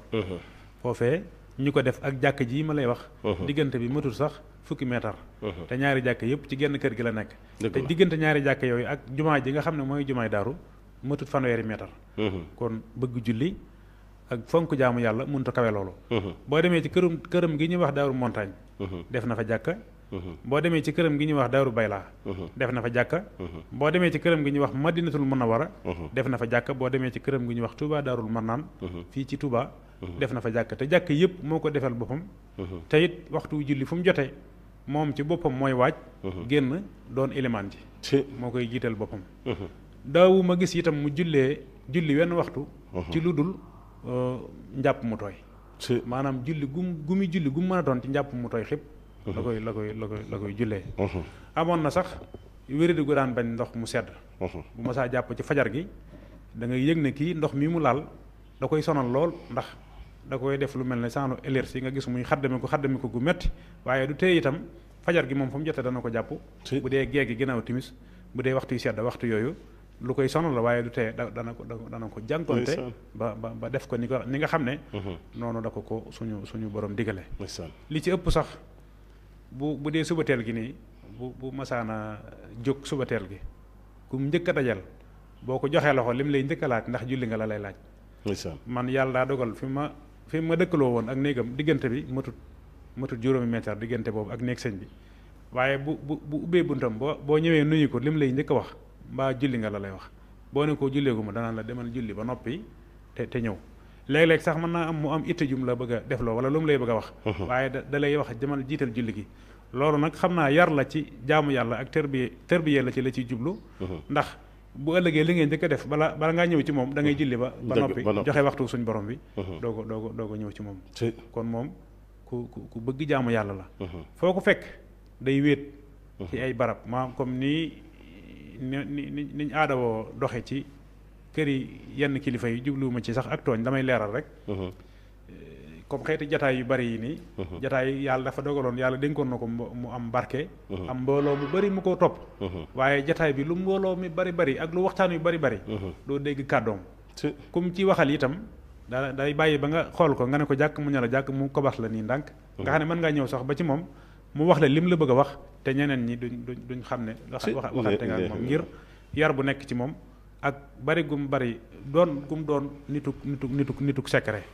foofee ñu ko def ak jàkka ji ma lay wax diggante bi matul sax fukki meetar te ñaari jàkka yëpp ci genn kër gi la nekk te diggante ñaari jàkka yooyu ak jumaa ji nga xam ne mooy jumaay daaru matut fanweeri meetar kon bëgg julli ak fonk jaamu yàlla mënut a kawe loolu boo demee ci këram gi ñuy wax daaru montagne def na fa jàkka boo demee ci këram gi ñuy wax daaru baylaa def na fa jàkka boo demee ci këram gi ñuy wax madinatul munawara def na fa jàkka boo demee ci këram gi ñuy wax Touba daarul mannaan fii ci Touba def na fa jàkka te jàkka yëpp moo ko defal boppam te it waxtu julli fu mu jotee moom ci boppam mooy waaj génn doon élément ji moo koy jiital boppam daawu ma gis itam mu julli wenn waxtu ci lu dul njàpp mu tooy maanaam julli gumi julli gum mën a doon ci njàpp mu tooy xëpp la koy jullee amoon na sax wéradi gu daan bañ ndox mu sedd bu ma saa jàpp ci fajar gi da ngay yëg ne kii ndox mi mu laal da koy sonal lool ndax da koy def lu mel ne saanu élergie nga gis muy xaddami ko gu metti waaye du tee itam fajar gi moom fu mu jotee dana ko jàpp bu dee gee gi ginnaaw timis bu dee waxtu yu sedd waxtu yooyu lu koy sonal la waaye du tee dana ko jànkonte ba def ko ni nga xam ne noonu da ko suñu borom digale li ci ëpp sax bu dee subateel gi nii bu masaana jóg subateel gi ku mu njëkk a dajal boo ko joxee loxo lim lay njëkk a laaj ndax julli nga la lay laaj man yàlla daa dogal fi ma dëkkaloo woon ak néegam diggante bi matut juróomi meetar diggante boobu ak néeg sëñ bi waaye bu ubbee buntam boo ñëwee nuyu ko lim lay njëkk a wax mbaa julli nga la lay wax boo ne koo julleeguma danaan la demal julli ba noppi te ñëw léeg-léeg sax mën naa am mu am itte jum la bëgg a defloo wala lu mu lay bëgg a wax waaye da lay wax demal jiital julli gi loolu nag xam naa yar la ci jaamu yàlla ak tërbiye la ciy jublu ndax bu ëllëgee li ngeen njëkk a def bala ngaa ñëw ci moom da ngay julli ba noppi joxe waxtu suñ borom bi doo ko ñëw ci moom kon moom ku bëgg jaamu yàlla la foo ko fekk day wéet ci ay barab maam comme niñ aadawoo doxe ci kër yi yenn kilifa yi jubluwuma ci sax ak tooñ damay leeral rek comme xeeti jataay yu bari yi nii jataay yàlla dafa dogaloon yàlla dénkoon na ko mu am barke am mbooloo mu bari mu ko topp waaye jataay bi lu mbooloo mi bari ak lu waxtaan yu bari doo dégg kàddoom kum ci waxal itam day bàyyi ba nga xool ko nga ne ko jàkk mu ña la jàkk mu kobax la nii ndànk nga xam ne mën ngaa ñëw sax ba ci moom mu wax la lim la bëgg a wax te ñeneen ñi duñ xam ne waxante nga ak moom ngir yar bu nekk ci moom ak bari gum bari doon nituk secret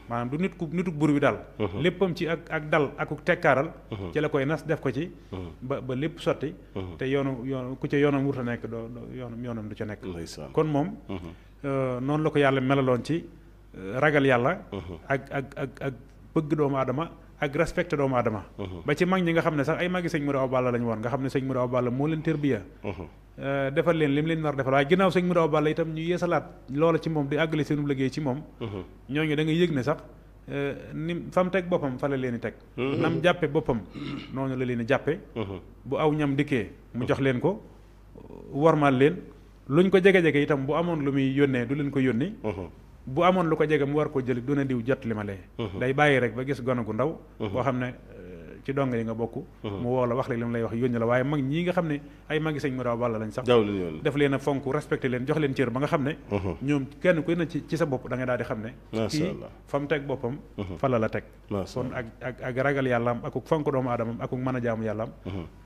maanaam du nituk bur bi daal léppam ci ak dal akuk tekkaaral ci la koy nas def ko ci ba lépp sotti te yoonu ku ca yoonam wurta nekk doo yoonam du ca nekk kon moom noonu la ko yàlla melaloon ci ragal yàlla ak bëgg doomu aadama ak respecté doomu aadama ba ci mag ñi nga xam ne sax ay magi sëñ Modou Awa Balla lañu woon nga xam ne sëñ Modou Awa Balla moo leen tërbiya defal leen lim leen nar defal waaye ginnaaw sëñ Modou Awa Balla itam ñu yeesalaat loola ci moom di àggale seenu liggéey ci moom ñooñu da nga yëg ne sax ni fa mu teg boppam fa la leen di teg nam jàppe boppam noonu la leen di jàppe bu aw ñam dikkee mu jox leen ko wormaal leen luñ ko jege-jege itam bu amoon lu muy yónnee du leen ko yónni bu amoon lu ko jege mu war koo jëli du ne diw jot li ma lee day bàyyi rek ba gis gone gu ndaw boo xam ne ci donga yi nga bokk mu woo la wax la li mu lay wax yónni la waaye mag ñii nga xam ne ay magi sëñ Modou Awa Balla lañ sax def leen a fonk respecté leen jox leen cër ba nga xam ne ñoom kenn ku ne ci sa bopp da nga daal di xam ne kii fa mu teg boppam fa la teg kon ak ragal yàllaam ak fonk doomu aadamam ak mën a jaamu yàllaam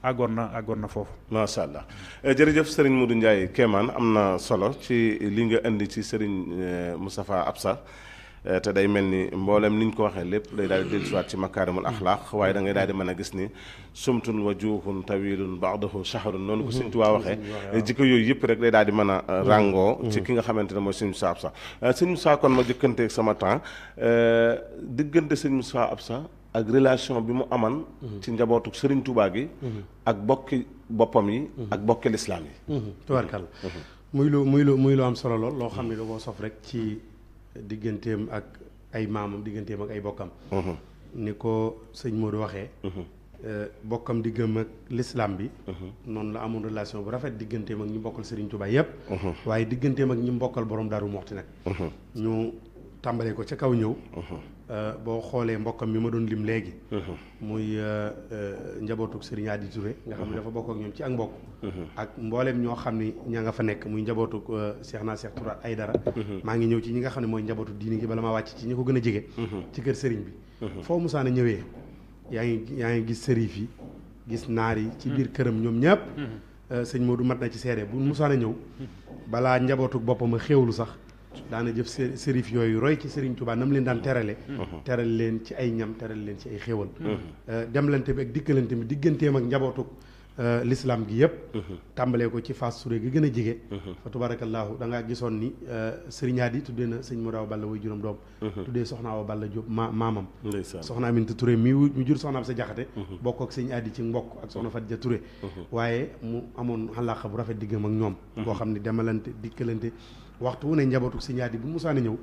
àggoon na foofu macha allah jërëjëf Serigne Modou Ndiaye Kéemaan am na solo ci li nga indi ci Serigne Moustapha Absa te day mel ni mboolem ni ñu ko waxee lépp day daal di dellusiwaat ci makaarimul axlaaq waaye da ngay daal di mën a gis ni sumtun wa juuxun tawilun baxdahu shahrun noonu ko Sëñ Tuubaa waxee jikko yooyu yëpp rek day daal di mën a ràngoo ci ki nga xamante ne mooy Sëñ Moustapha Absa Sëñ Moustapha kon ma jëkkanteeg sama temps diggante Sëñ Moustapha Absa ak relation bi mu aman ci njabootu Sëriñ Tuubaa gi ak bokki boppam yi ak bokki lislaam yi tubaarkàlla muy lu am solo lool loo xam ne da koo sof rek ci digganteem ak ay maamam digganteem ak ay bokkam ni ko sëñ Modou waxee bokkam diggam ak l'islam bi noonu la amoon relation bu rafet digganteem ak ñi mbokkal Serigne Touba yépp waaye digganteem ak ñi mbokkal borom Daaru Muxti nag ñu tàmbalee ko ca kaw ñëw boo xoolee mbokkam mi ma doon lim léegi muy njabootuk Serigne Adi Touré nga xam ne dafa bokk ak ñoom ci ak mbokk ak mbooleem ñoo xam ni ña nga fa nekk muy njabootuk Cheikh Touré Aydara maa ngi ñëw ci ñi nga xam ne mooy njabootu diini gi bala maa wàcc ci ñi ko gën a jege ci kër Serigne bi foo musaana ñëwee yaa ngi gis sërif yi gis naar yi ci biir këram ñoom ñëpp sëñ Modou mat na ci seede bu musaana ñëw balaa njabootuk boppam a xéewlu sax daana jëf sërif yooyu roy ci Serigne Touba nam leen daan terale teral leen ci ay ñam teral leen ci ay xéewal demlante bi ak dikkalante bi digganteem ak njabootuk l'islam gi yëpp tàmbalee ko ci Fass Touré gi gën a jege fa tubaarakallaahu da ngaa gisoon ni Serigne Adi tuddee na sëñ Modou Awa Balla way juróom doom tuddee soxna Awa Balla Diop maamam soxna Aminta Touré mi jur soxna am sa jaxate bokk ak sëñ Adi ci mbokk ak soxna Fatia Touré waaye mu amoon xalaaqa bu rafet diggam ak ñoom boo xam ne demalante dikkalante waxtu wu ne njabootu sëñ Adi bu musaana ñëw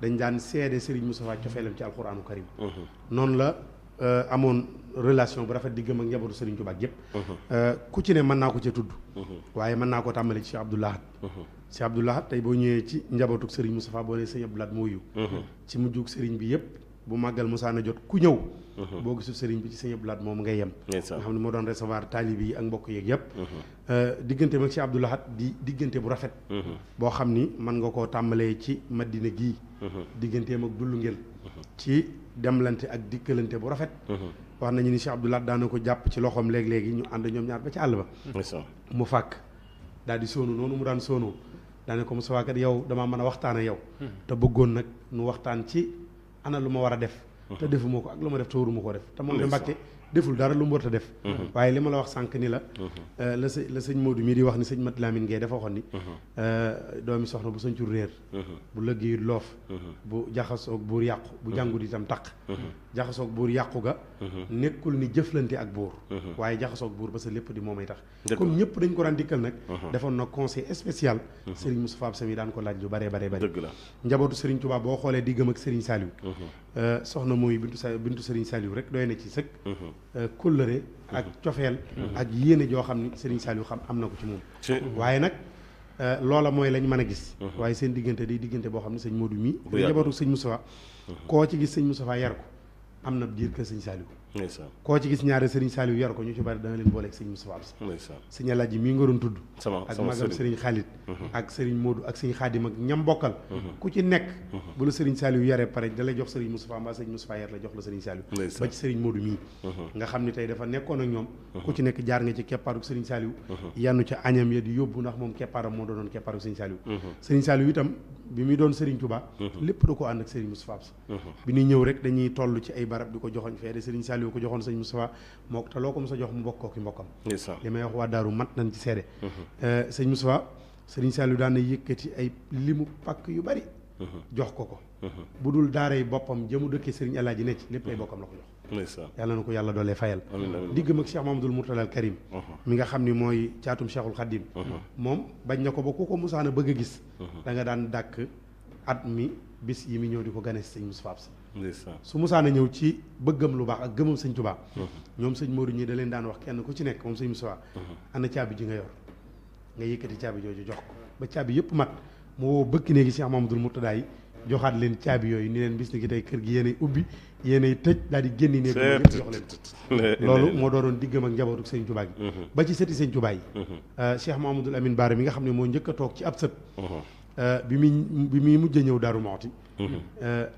dañ daan seede Serigne Moustapha cofeelam ci alquraanu karim noonu la amoon relation bu rafet diggam ak njabootu Serigne Touba yëpp ku ci ne mën naa ko ca tudd waaye mën naa ko tàmbali ci Cheikh Abdou Lahad Cheikh Abdou Lahad tey boo ñëwee ci njabootu Serigne Moustapha boo nee sëñ Abdou Lahad moo yiw ci mujjug Serigne bi yëpp bu màggal musaana jot ku ñëw boo gisul Serigne bi ci sëñ Abdou Lahad moom ngay yem nga xam ne moo doon recevoir taalibe yi ak mbokk yeeg yëpp diggante mag Cheikh Abdou Lahad di diggante bu rafet boo xam ni mën nga koo tàmbalee ci Madina gii digganteem ak dullu ngel ci demlante ak dikkalante bu rafet wax nañu ni Cheikh Abdou Lahad daana ko jàpp ci loxoom léeg-léegi ñu ànd ñoom ñaar ba ci àll ba mu fàkk daal di sóonu noonu mu daan sóonoo daane ko Moustapha kat yow damaa mën a waxtaan ak yow te bëggoon nag nu waxtaan ci ana lu ma war a def te defuma ko ak lu ma def te waruma ko def te moom de Mbàkke deful dara lu mu war a def waaye li ma la wax sànq ni la la sëñ Modou mii di wax ni sëñ Mat Lamine Gueye dafa waxoon ni doomi soxna bu sañcul réer bu lëggéeyut loof bu jaxasoog buur yàqu bu jàngut itam taq jaxasoog buur yàqu ga nekkul ni jëflante ak buur waaye jaxasoog buur ba sa lépp di moomay tax comme ñëpp dañ ko daan dikkal nag defoon na conseil spécial Serigne Moustapha Absa mi daan ko laaj lu bare njabootu Serigne Touba boo xoolee diggam ak Serigne Saliou soxna mooy bintu Serigne Saliou rek doy na ci sëkk kóllëre ak cofeel ak yéene joo xam ni Serigne Saliou xam am na ko ci moom waaye nag loola mooy lañ mën a gis waaye seen diggante day diggante boo xam ne sëñ Modou mii njabootu sëñ Moustapha koo ci gis sëñ Moustapha yar ko am na diir kër sëñ Saliou koo ci gis ñaari sëriñ Saliou yar ko ñu ci bari dana leen booleeg sëñ Moustapha Absa sëñ Alaaji mii nga doon tudd ak magam sëriñ Khalid ak sëriñ Modou ak sëñ Khadim ak ñam bokkal ku ci nekk bu la sëriñ Saliou yaree pare da lay jox sëriñ Moustapha mbaa sëriñ Moustapha yar la jox la sëriñ Saliou ba ci sëriñ Modou mii nga xam ni tey dafa nekkoon ak ñoom ku ci nekk jaar nga ci keppaaru sëriñ Saliou yannu ca añam ya di yóbbu ndax moom keppaaram moo doonoon keppaaru sëriñ Saliou sëriñ Saliou itam bi muy doon sëriñ Touba lépp da ko ànd ak sëriñ Moustapha Absa bi ñuy ñëw rek dañuy toll ci ay barab di ko joxoñ fee de sëriñ Saliou ko joxoon sëriñ Moustapha moo te loo ko mos a jox mu bokk kooki mbokkam li may wax waa daaru mat nañ ci seede sëñ Moustapha sëriñ Saliou daan na yëkkati ay limu pàkk yu bari jox ko bu dul daaray boppam jëmu dëkkee sëriñ Alaaji ne ci lépp ay bokkam la ko jox yàlla na ko yàlla doolee fayal diggam ak Cheikh Mamadou Mourtada al Karim mi nga xam ni mooy caatum Cheikhul Khadim moom bañ na ko ba ku ko musaana bëgg a gis da nga daan dàkk at mi bis yi mi ñëw di ko gane si sëñ Moustapha Absa su musaana ñëw ci bëggam lu baax ak gëmam sëñ Touba ñoom sëñ Modou ñi da leen daan wax kenn ku ci nekk moom sëñ Moustapha ana caabi ji nga yor nga yëkkati caabi jooju jox ko ba caabi yëpp mat mu woo bëkk néegi Cheikh Mamadou Mourtada yi joxaat leen caabi yooyu ni leen bis ni ki tey kër gi yéenay ubbi yéenay tëj daal di génni néeg yëpp jox leen loolu moo doon diggam ak njabootu sëñ Touba gi ba ci sëti sëñ Touba yi Cheikh Mamadou Amine Bara mi nga xam ne moo njëkk a toog ci ab sët bi muy mujj a ñëw Daaru Muxti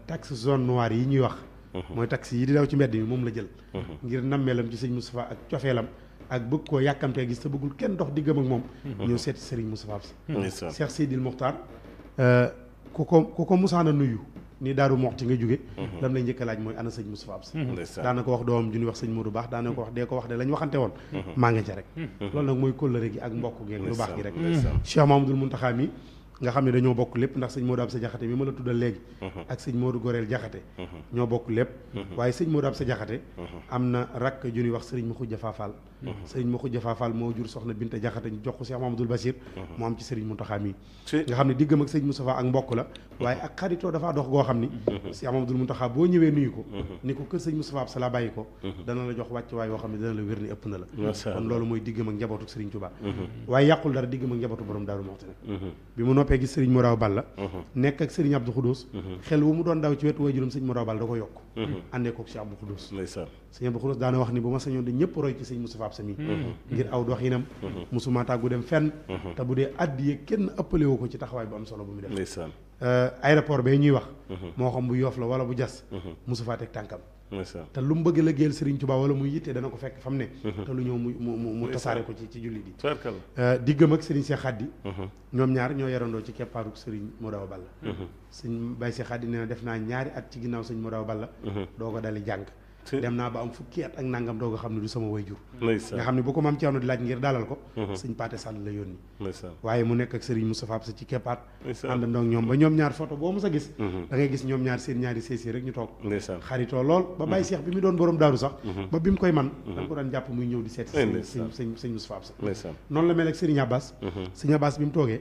taxe zone noire yi ñuy wax mooy taxe yi di daw ci mbedd mi moom la jël ngir nammeelam ci sëñ Moustapha ak cofeelam ak bëgg koo yàkkamtee gis te bëggul kenn dox diggam ak moom ñëw seeti Serigne Moustapha Absa Cheikh Seydil Mokhtar ku ko musaana nuyu ni Daaru Muxti nga jóge lam lay njëkk a laaj mooy ana sëñ Moustapha Absa daana ko wax doomam ju ñuy wax sëñ Modou Baax daana ko wax de lañ waxante woon maa ngi ca rek loolu nag mooy kóllëre gi ak mbokk gi ak lu baax gi rek Cheikh Mamadou Mountakha mi nga xam ne dañoo bokk lépp ndax sëñ Modou Absa Jaxate mi ma la tuddal léegi ak sëñ Modou Goreel Jaxate ñoo bokk lépp waaye sëñ Modou Absa Jaxate am na rakk ju ñuy wax sëriñ Maxuja Faafal sëriñ Maxuja Faafal moo jur soxna Binta Jaxate ñu jox ko Cheikh Mamadou Bachir mu am ci sëriñ Mountakha mi nga xam ne diggam ak sëñ Moustapha ak mbokk la waaye ak xaritoo dafaa dox goo xam ni Cheikh Mamadou Mountakha boo ñëwee nuyu ko ni ko kër sëñ Moustapha Absa la bàyyi ko dana la jox wàcc waay yoo xam ne dana la wér ni ëpp na la kon loolu mooy diggam ak njabootu sëriñ Touba waaye yàqul dara diggam ak njabootu borom Daaru Muxti nag bi mu noppee gis sëriñ Moraw Balla nekk ak sëriñ Abdou Khoudous xel wu mu doon daw ci wetu waajuram sëñ Moraw Balla da ko yokk àndee kook Cheikh Abdou Khoudous sëñ Abdou Khoudous daana wax ni bu ma sañoon di ñëpp roy ci sëñ Moustapha Absa mi ngir aw doxinam musuma tàggu dem fenn te bu dee addiye kenn ëppalewu ko ci taxawaay bu am solo bu mu def aéroport bay ñuy wax moo xam bu Yoof la wala bu Jas musu faa teg tànkam te lu mu bëgg a liggéeyal Serigne Touba wala muy yittee dana ko fekk fa mu ne te lu ñëw mu tasaare ko ci julli di diggam ak Serigne Cheikh Khady ñoom ñaar ñoo yarandoo ci keppaaru Serigne Modaw Balla sëñ Baye Cheikh Khady nee na def naa ñaari at ci ginnaaw sëñ Modaw Balla doo ko dali jàng dem naa ba am fukki at ak nangam doo nga xam ne du sama way jur nga xam ne bu ko maam Thierno di laaj ngir dalal ko sëñ Paate Sall la yónni waaye mu nekk ak Serigne Moustapha Absa ci keppaat àndandoo ak ñoom ba ñoom ñaar photo boo mos a gis da ngay gis ñoom ñaar seen ñaari séesi rek ñu toog xaritoo lool ba Baye Cheikh bi mu doon borom daaru sax ba bi mu koy man da nga ko daan jàpp muy ñëw di seet sëñ Moustapha Absa noonu la mel ak Serigne Abbas sëñ Abbas bi mu toogee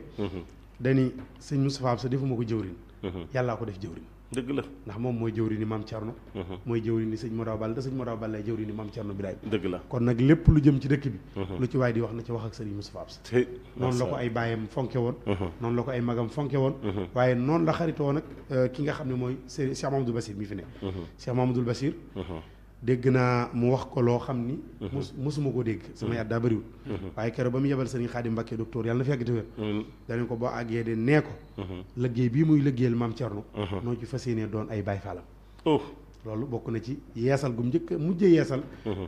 dani sëñ Moustapha Absa defuma ko jëwrin yàllaa ko def jëwrin dëgg la ndax moom mooy jëwri ni maam Thierno mooy jëwri ni sëñ Modaw Balla te sëñ Modaw Balla lay jëwri ni maam Thierno Birahim dëgg la kon nag lépp lu jëm ci dëkk bi lu ci waay di wax na ci wax ak sëriñ Moustapha Absa noonu la ko ay baayam fonke woon noonu la ko ay magam fonke woon waaye noonu la xaritoo nag ki nga xam ne mooy Cheikh Mamadou Bassir mi fi ne Cheikh Mamadou Bassir dégg naa mu wax ko loo xam ni mosuma ko dégg sama yaat daa bëriwul waaye keroog ba mu yebal sëriñ Xaadim Mbàkke docteur yàlla na fi yàgg te wér danañ ko boo àggee de nee ko liggéey bii muy liggéeyal maam Thierno noo ci fas yéenee doon ay baay faalam loolu bokk na ci yeesal gum njëkk mujjee yeesal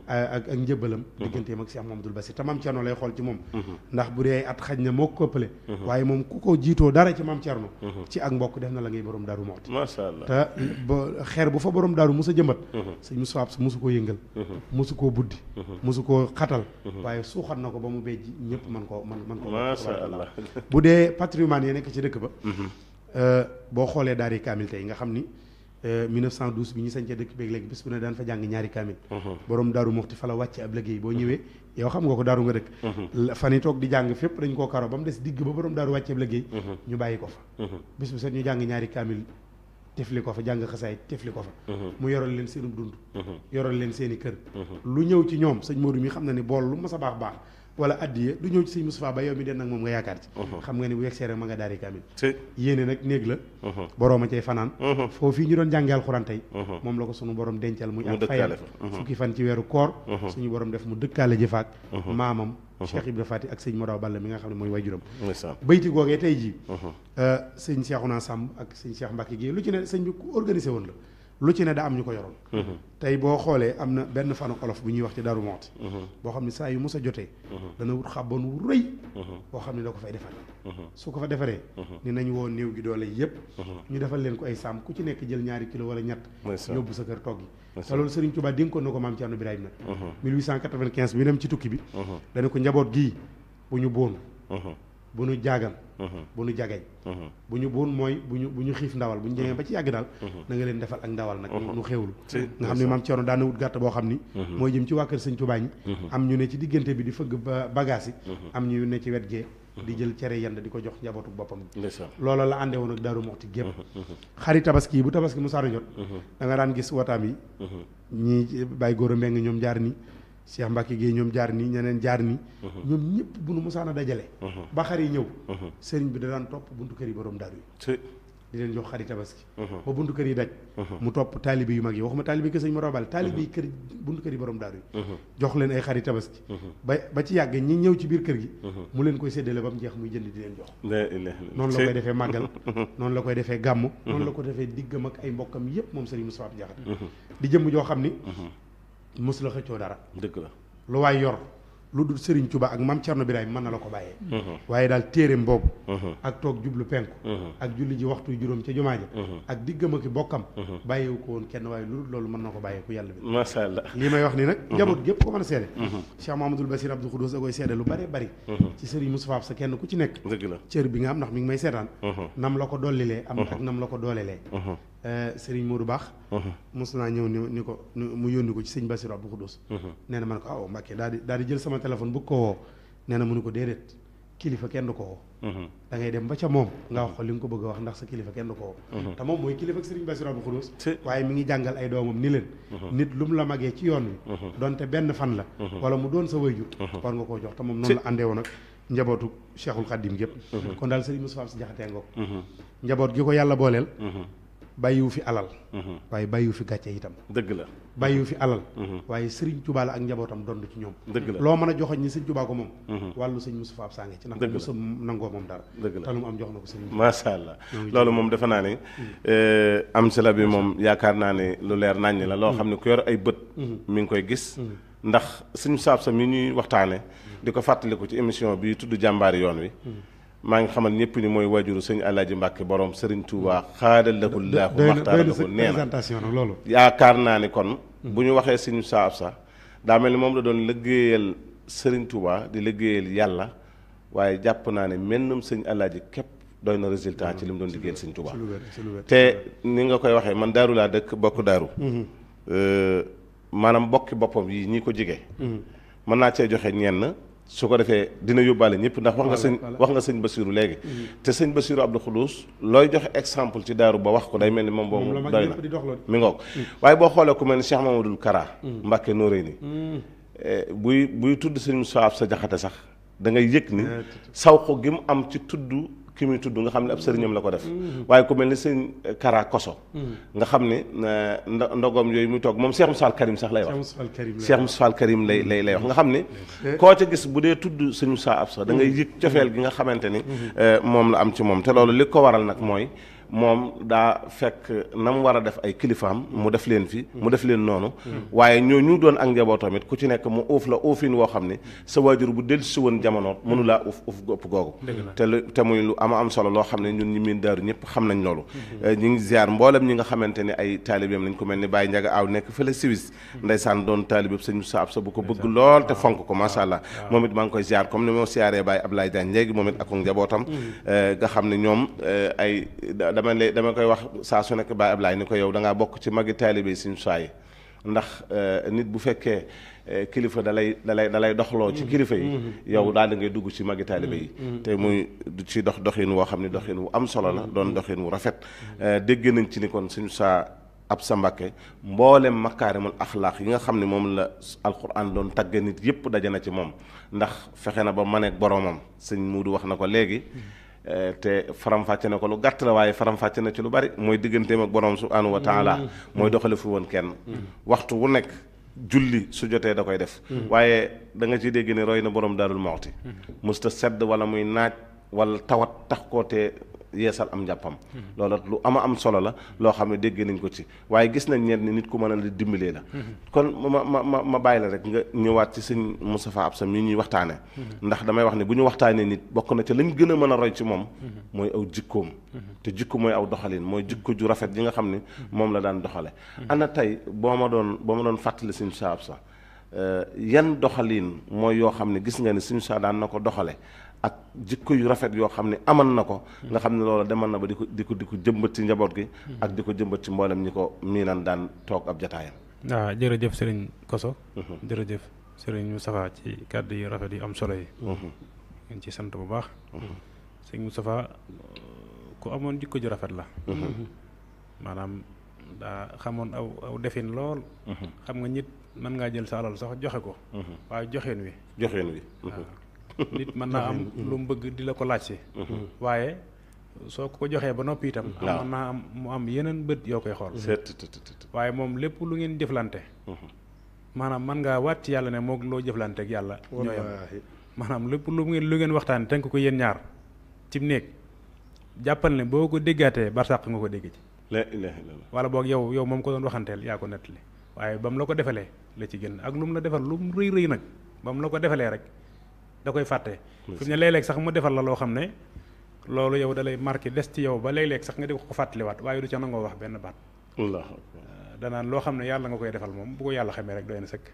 ak njëbbalam digganteem ak Cheikh Mamadou Bassir te maam Thierno lay xool ci moom ndax bu dee at xaj na moo ko ëppale waaye moom ku ko jiitoo dara ci maam Thierno ci ak mbokk def na la ngay borom Daaru Muxti masha Allah te ba xeer bu fa borom daaru musa jëmbat sëñ Moustapha Absa musu koo yëngal musu koo buddi musu koo xatal waaye suuxat na ko ba mu bejj ñëpp man ko masha Allah bu dee patrimoine yi nekk ci dëkk ba boo xoolee daari kaamil tey nga xam ni 1912 bi ñu sañcee dëkk beeg léegi bis bu ne daan fa jàng ñaari kaamil borom Daaru Muxti fa la wàcce ab liggéey boo ñëwee yow xam nga ko daaru nga dëkk fan yi toog di jàng fépp dañ koo karo ba mu des digg ba borom daaru wàcce ab liggéey ñu bàyyi ko fa bis bu set ñu jàng ñaari kaamil tefli ko fa jàng xasaay tefli ko fa mu yoral leen seenu dund yoral leen seeni kër lu ñëw ci ñoom sëñ Modou mi xam na ni bool lu mas a baax wala addiye du ñëw ci sëñ Moustapha ba yow mi den nag moom nga yaakaar ci xam nga ni bu yegsee rek ma nga daari kaamil yéene nag néeg la borooma cay fanaan foofu ñu doon jàngee alxuraan tey moom la ko sunu borom dencal muy ak fayal fukki fan ci weeru koor suñu borom def mu dëkkaale jëfaak maamam Cheikh Ibra Fati ak sëñ Modaw Balla mi nga xam ne mooy waajuram bayti googee tey jii sëñ Cheikhouna Samb ak sëñ Cheikh Mbacke Guèye lu ci ne sëñ bi ku organisé woon la lu ci ne da am ñu ko yoroon tey boo xoolee am na benn fanu olof bu ñuy wax ci Darou Mouhty boo xam ne saa yu mos a jotee dana wut xàbboon wu rëy boo xam ne da ko fay defar su ko fa defaree ni nañ woo néew gi doole yëpp ñu defal leen ko ay saam ku ci nekk jël ñaari kilo wala ñett yóbbu sa kër togg yi te loolu Serigne Touba dénkoon na ko maam Thierno Birahim nag 1895 bi dem ci tukki bi dana ko njaboot gii bu ñu boonu bu ñu jaagan bu ñu jageñ bu ñu boon mooy bu ñu xiif ndawal bu ñu demee ba ci yàgg daal na nga leen defal ak ndawal nag nu xewlu nga xam ne maam Thierno daana wut gàtt boo xam ni mooy jëm ci waa kër Sëñ Touba ñi am ñu ne ci diggante bi di fëgg bagage yi am ñu ne ci wet gee di jël cere yand di ko jox njabootu boppam loola la àndee woon ak Daaru Muxti gépp xari tabaski bu tabaski mu saara jot da nga daan gis wataam yi ñii Baye Gora Mbeng ñoom jaar ni Cheikh Mbacke Gueye ñoom jaar nii ñeneen jaar nii ñoom ñëpp bu nu mosaan a dajale ba xar yi ñëw sëriñ bi da daan topp buntu kër yi borom daaru yi di leen jox xari tabaski ba buntu kër yi daj mu topp taalibe yu mag yi waxuma taalibe kër sëñ Mor Bal taalibe yi kër buntu kër yi borom daaru yi jox leen ay xari tabaski ba ci yàgg ñi ñëw ci biir kër gi mu leen koy séddale ba mu jeex muy jënd di leen jox noonu la koy defee màggal noonu la koy defee gàmm noonu la ko defee diggam ak ay mbokkam yëpp moom sëriñ Moustapha Diakhaté di jëmm joo xam ni mos la xëccoo dara dëgg la lu waay yor lu dul Serigne Touba ak maam Thierno Birahim mën na la ko bàyyee waaye daal téereem boobu ak toog jublu penku ak julli ji waxtu juróom ca jumaa ja ak diggam ak bokkam bàyyewu ko woon kenn waaye lu dul loolu mën na ko bàyyee ku yàlla bi masha Allah lii may wax nii nag njaboot gépp ko mën a seede Cheikh Mahamadul Basir Abdou Khoudous da koy seede lu bari bari ci Serigne Moustapha sa kenn ku ci nekk dëgg la cër bi nga am ndax mi ngi may seetaan nam la ko dollilee am ak nam la ko doolelee Serigne Modou Baax mos naa ñëw ni ko mu yónni ko ci sëñ Bassirou Abdou Khoudous nee na man ko aw Mbàkke daal di jël sama téléphone bëgg ko woo nee na mu ni ko déedéet kilifa kenn du ko woo da ngay dem ba ca moom nga wax ko li nga ko bëgg a wax ndax sa kilifa kenn du ko woo te moom mooy kilifa ak Serigne Bassirou Abdou Khoudous waaye mi ngi jàngal ay doomam ni leen nit lu mu la magee ci yoon wi donte benn fan la wala mu doon sa wayjur war nga koo jox te moom noonu la àndee woon ak njabootu Cheikhul Khadim gépp kon daal Serigne Moustapha Sy Diakhaté ngoog njaboot gi ko yàlla booleel bàyyiwu fi alal waaye bàyyiwu fi gàcce itam dëgg la bàyyiwu fi alal waaye Serigne Touba la ak njabootam dond ci ñoom dëgg la loo mën a joxoñ ni Serigne Touba ko moom wàllu sëñ Moustapha Sy ngi ci ndax Moussa nangoo moom dara dëgg la te lu mu am jox na ko Serigne masha Allah loolu moom defe naa ne am si la bi moom yaakaar naa ne lu leer naññ la loo xam ne ku yor ay bët mi ngi koy gis ndax suñu saab sa mi ñuy waxtaane di ko fàttaliku ci émission bi tudd jàmbaari yoon wi maa ngi xamal ñëpp ni mooy wajuru sëñ Alaaji Mbàkke borom Serigne Touba xaadallahu laahu maxtaaralahu nee na loolu yaakaar naa ni kon bu ñu waxee suñu saab sa daa mel ni moom la doon liggéeyal Serigne Touba di liggéeyal yàlla waaye jàpp naa ne mennum sëñ Alaaji képp doy na résultat ci li mu doon liggéeyal sëñ Touba te ni nga koy waxee man daaru laa dëkk bokk daaru maanaam bokki boppam yi ñi ko jige mën naa cee joxe ñenn su ko defee dina yóbbaale ñëpp ndax wax nga sëñ Bassirou léegi te sëñ Bassirou Abdou Khoudous looy joxe exemple ci daaru ba wax ko day mel ni moom boobu doy na mi ngoog waaye boo xoolee ku mel ni Cheikh Mamadou Kara Mbàkke Noreyni buy tudd sëñ Moustapha Sy Diakhaté sax da ngay yëg ni sawxu gi mu am ci tudd ki muy tudd nga xam ne ab sëriñam la ko def waaye ku mel ni sëñ Kara Koso nga xam ne ndogom yooyu muy toog moom Cheikh Moussa Karim sax lay wax Cheikh Moussa Karim lay wax nga xam ne koo ca gis bu dee tudd sëñ Moussa ab sax da ngay yëg cofeel gi nga xamante ni moom la am ci moom te loolu li ko waral nag mooy moom daa fekk na mu war a def ay kilifaam mu def leen fi mu def leen noonu waaye ñoo ñu doon ak njabootam it ku ci nekk mu uuf la uufin woo xam ne sa waajur bu dellu si woon jamono mënu laa uuf ëpp googu te muy lu am solo loo xam ne ñun ñi miin daaru ñëpp xam nañ loolu ñi ngi ziar mboolem ñi nga xamante ne ay taalibeem lañ ko mel ni Baye Ndiaga Aw nekk fële Suisse ndeysaan doon taalibeem sëñ Moussa Absa bu ko bëgg lool te fonk ko macha allah moom it maa ngi koy ziar comme ni moo siyaaree Baye Ablaye Diagne léegi moom it ak njabootam nga xam ne ñoom ay dama koy wax saa su nekk Baye Ablaye ni ko yow da ngaa bokk ci magi taalibe yi suñu saa yi ndax nit bu fekkee kilifa da lay doxloo ci kilifa yi yow daal da ngay dugg ci magi taalibe yi te muy ci doxin woo xam ne doxin wu am solo la doon doxin wu rafet dégg nañ ci ni kon suñu saa ab sa Mbàkke mboolem makaarimul axlaaq yi nga xam ne moom la alquran doon tagge nit yëpp daje na ci moom ndax fexe na ba maneeg boromam sëñ Muudu wax na ko léegi te faram-fàcce na ko lu gàtt la waaye faram-fàcce na ci lu bari mooy digganteem ak borom subhaanahu wa taala mooy doxale fu woon kenn waxtu wu nekk julli su jotee da koy def waaye da nga ciy dégg ne roy na borom Daarul Muxti musta sedd wala muy naaj wala tawat tax koo te yeesal am njàppam loolu lu am solo la loo xam ne dégg nañ ko ci waaye gis nañ ñenn nit ku mën a dimbalee la kon ma bàyyi la rek nga ñëwaat ci sëñ Moustapha Absa mi ñuy waxtaane ndax damay wax ne bu ñu waxtaanee nit bokk na ca lañ gën a mën a roy ci moom mooy aw jikkoom te jikko mooy aw doxalin mooy jikko ju rafet ji nga xam ne moom la daan doxale ana tey boo ma doon fàttali sëñ Moustapha Absa yan doxalin mooy yoo xam ne gis nga ne sëñ Moustapha daan na ko doxale ak jikko yu rafet yoo xam ne aman na ko nga xam ne loolu demal na ba di ko jëmbat ci njaboot gi ak di ko jëmbat ci mboolem ñi ko miinan daan toog ab jataayam. waaw jërëjëf sëriñ Koso. jërëjëf sëriñ Moustapha ci kàddu yu rafet yu am solo yi. ngeen ci sant bu baax. sëriñ Moustapha ku amoon jikko ju rafet la. maanaam daa xamoon aw defin lool. xam nga nit mën ngaa jël sa alal sax joxe ko. waaye joxeen wi. nit mën naa am lu mu bëgg di la ko laaj si waaye soo ko joxee ba noppi itam mën naa am mu am yeneen bët yoo koy xool waaye moom lépp lu ngeen jëflante maanaam mën ngaa waat ci yàlla ne moog loo jëflante ak yàlla ñooyam maanaam lépp lu ngeen waxtaan tënk ko yéen ñaar ci néeg jàppal ne boo ko déggaatee barsàq nga ko dégg ci wala boog yow moom ko doon waxanteel yaa ko nettali waaye ba mu la ko defalee la ci gën ak lu mu la defal lu mu rëy nag ba mu la ko defalee rek da koy fàtte fi mu ne léeg-léeg sax mu defal la loo xam ne loolu yow da lay marqué des ci yow ba léeg-léeg sax nga di ko fàttaliwaat waaye du ca nangoo wax benn baat danaan loo xam ne yàlla nga koy defal moom bu ko yàlla xamee rek doy na sëkk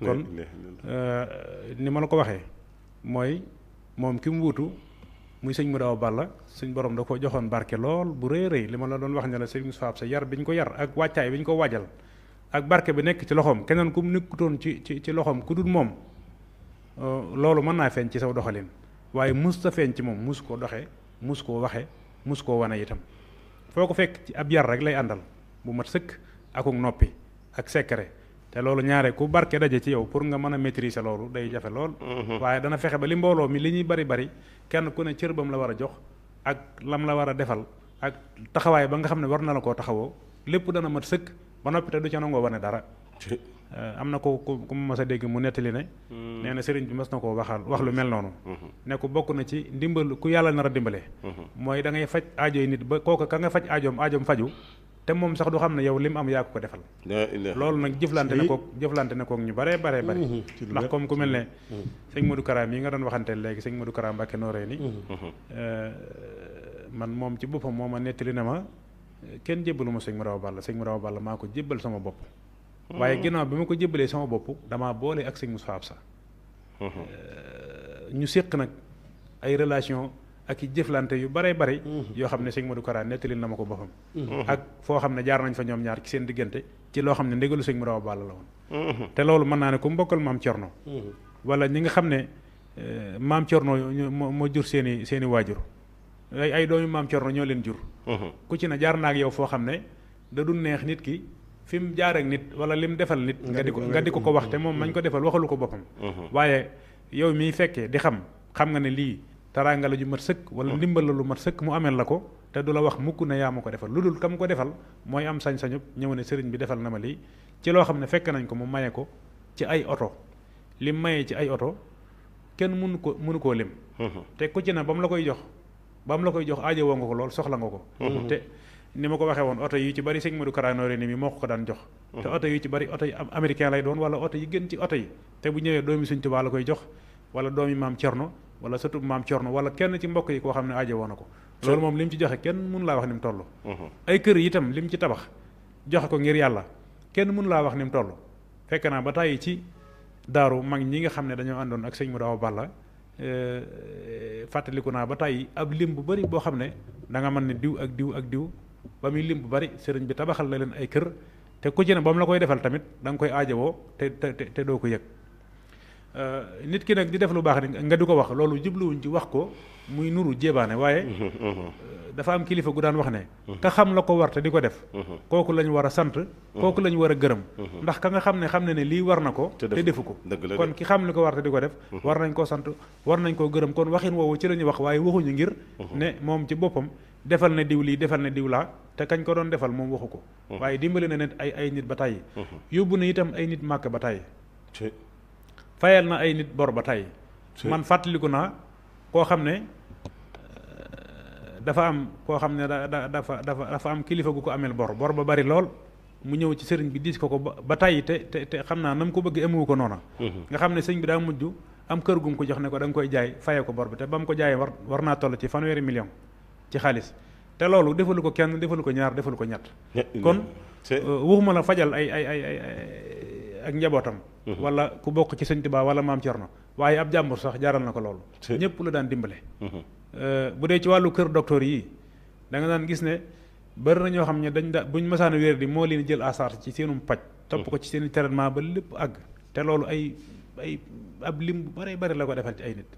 kon ni ma la ko waxee mooy moom ki mu wuutu muy sëñ Modaw Balla suñ borom da ko joxoon barke lool bu rëy rëy li ma la doon wax ne la sëñ Moustapha Absa yar bi ñu ko yar ak wàccaay bi ñu ko waajal ak barke bi nekk ci loxoom keneen ku mu nekkutoon ci loxoom ku dul moom loolu mën naa feeñ ci saw doxalin waaye mus ta feeñ ci moom mus koo doxee mus koo waxe mus koo wane itam foo ko fekk ci ab yar rek lay àndal bu mat sëkk akuk noppi ak secret te loolu ñaare ku barke daje ci yow pour nga mën a maîtriser loolu day jafe lool waaye dana fexe ba li mbooloo mi li ñuy bari kenn ku ne cër bam la war a jox ak lam la war a defal ak taxawaay ba nga xam ne war na la koo taxawoo lépp dana mat sëkk ba noppi te du ca nangoo wane dara am na ku mu mas a dégg mu nettali ne nee na sëriñ bi mas na koo wax lu mel noonu ne ko bokk na ci ndimbal ku yàlla nar a dimbalee mooy da ngay faj aajoy nit ba kooku ka nga faj aajoom faju te moom sax du xam ne yow li mu am yaa ko defal loolu nag jëflante ne kook ñu bare ndax comme ku mel ne sëñ Modou Kara yi nga doon waxanteel léegi sëñ Modou Kara Mbàkke nooree ni man moom ci boppam moo ma nettali ne ma kenn jébbalu ma sëñ Modaw Balla maa ko jébbal sama bopp waaye ginnaaw bi ma ko jébbalee sama bopp damaa boole ak sëñ Moustapha Absa ñu séq nag ay relation ak i jëflante yu bare yoo xam ne sëñ Modou Kara nettali na ma ko boppam ak foo xam ne jaar nañ fa ñoom ñaar ci seen diggante ci loo xam ne ndégalu sëñ Modaw Balla la woon te loolu mën naa ne ku mbokkal maam Cerno wala ñi nga xam ne maam Cerno moo jur seeni waajur ay doomi maam Cerno ñoo leen jur ku ci ne jaar naa ak yow foo xam ne da du neex nit ki fi mu jaar ak nit wala lim defal nit nga di ko wax te moom mañ ko defal waxalu ko boppam waaye yow miy fekkee di xam nga ne lii taraanga la ju mat sëkk wala ndimbal la lu mat sëkk mu amel la ko te du la wax mukk ne yaa ma ko defal lu dul kam ko defal mooy am sañ-sañub ñëw ne sëriñ bi defal na ma lii ci loo xam ne fekk nañ ko mu maye ko ci ay oto lim mayee ci ay oto kenn mënu koo lim te ku ci na ba mu la koy jox aajo woo nga ko lool soxla nga ko te ni ma ko waxee woon oto yi ci bari sëñ Modou Kara Noreyni mi moo ko daan jox te oto yi ci bari oto yi américain lay doon wala oto yi gën ci oto yi te bu ñëwee doomi Sëñ Tuubaa la koy jox wala doomi maam Cerno wala sëtub maam Cerno wala kenn ci mbokk yi koo xam ne aajo woon na ko loolu moom li mu ci joxe kenn mënu laa wax ni mu toll ay kër yi itam li mu ci tabax joxe ko ngir yàlla kenn mënu laa wax ni mu toll fekk naa ba tàyyi ci daaru mag ñi nga xam ne dañoo àndoon ak sëñ Modaw Balla fàttaliku naa ba tàyyi ab lim bu bari boo xam ne da nga mën ne diw ak diw ba muy lim bu bari sëriñ bi tabaxal na leen ay kër te ku ci ne ba mu la koy defal tamit da nga koy aajowoo te doo ko yëg nit ki nag di def lu baax nga di ko wax loolu jubluwuñ ci wax ko muy nuru jébaane waaye dafa am kilifa gu daan wax ne ka xam la ko war te di ko def kooku lañ war a sant kooku lañ war a gërëm ndax ka nga xam ne ne lii war na ko te defu ko kon ki xam li ko war te di ko def war nañ koo sant war nañ koo gërëm kon waxin woowu ci la ñuy wax waaye waxuñu ngir ne moom ci boppam defal na diw lii defal na diw laa te kañ ko doon defal moom waxu ko waaye dimbali na nit ay nit ba tàyyi yóbbu na itam ay nit màkk ba tàyyi fayal na ay nit bor ba tàyyi man fàttaliku naa koo xam ne dafa am koo xam ne dafa am kilifa gu ko ameel bor ba bari lool mu ñëw ci sëriñ bi diis ko ba tàyyi te xam naa na mu ko bëgg amewu ko noona nga xam ne sëñ bi daa mujj am kër gum ko jox ne ko da nga koy jaay faye ko bor bi te ba mu ko jaayee war naa toll ci 1 million ci xaalis te loolu defalu ko kenn defalu ko ñaar defalu ko ñett kon waxuma la fajal ay ak njabootam wala ku bokk ci sëñ Tuubaa wala maam Cerno waaye ab jàmbur sax jaaral na ko loolu ñëpp la daan dimbale bu dee ci wàllu kër docteur yi da nga daan gis ne bari na ñoo xam ne dañ buñ mësaan wér di moo leen jël à charge ci seenum paj topp ko ci seen i traitement ba lépp àgg te loolu ay ab lim bu bari la ko defal ci ay nit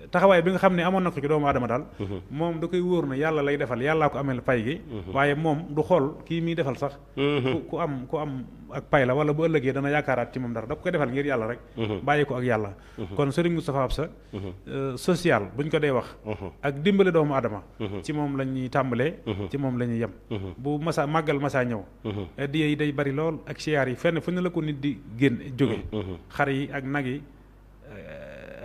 taxawaay bi nga xam ne amoon na ko ci doomu aadama daal moom da koy wóor na yàlla lay defal yàllaa ko ameel pay gi waaye moom du xool kii muy defal sax ku am ak pay la wala bu ëllëgee dana yaakaaraat ci moom dara da ko koy defal ngir yàlla rek bàyyi ko ak yàlla kon Serigne Moustapha Absa social buñ ko dee wax ak dimbale doomu aadama ci moom la ñuy tàmbalee ci moom la ñuy yem bu màggal masaa ñëw addiya yi day bari lool ak siyaar yi fenn fu ne la ko nit di génn jóge xar yi ak nag yi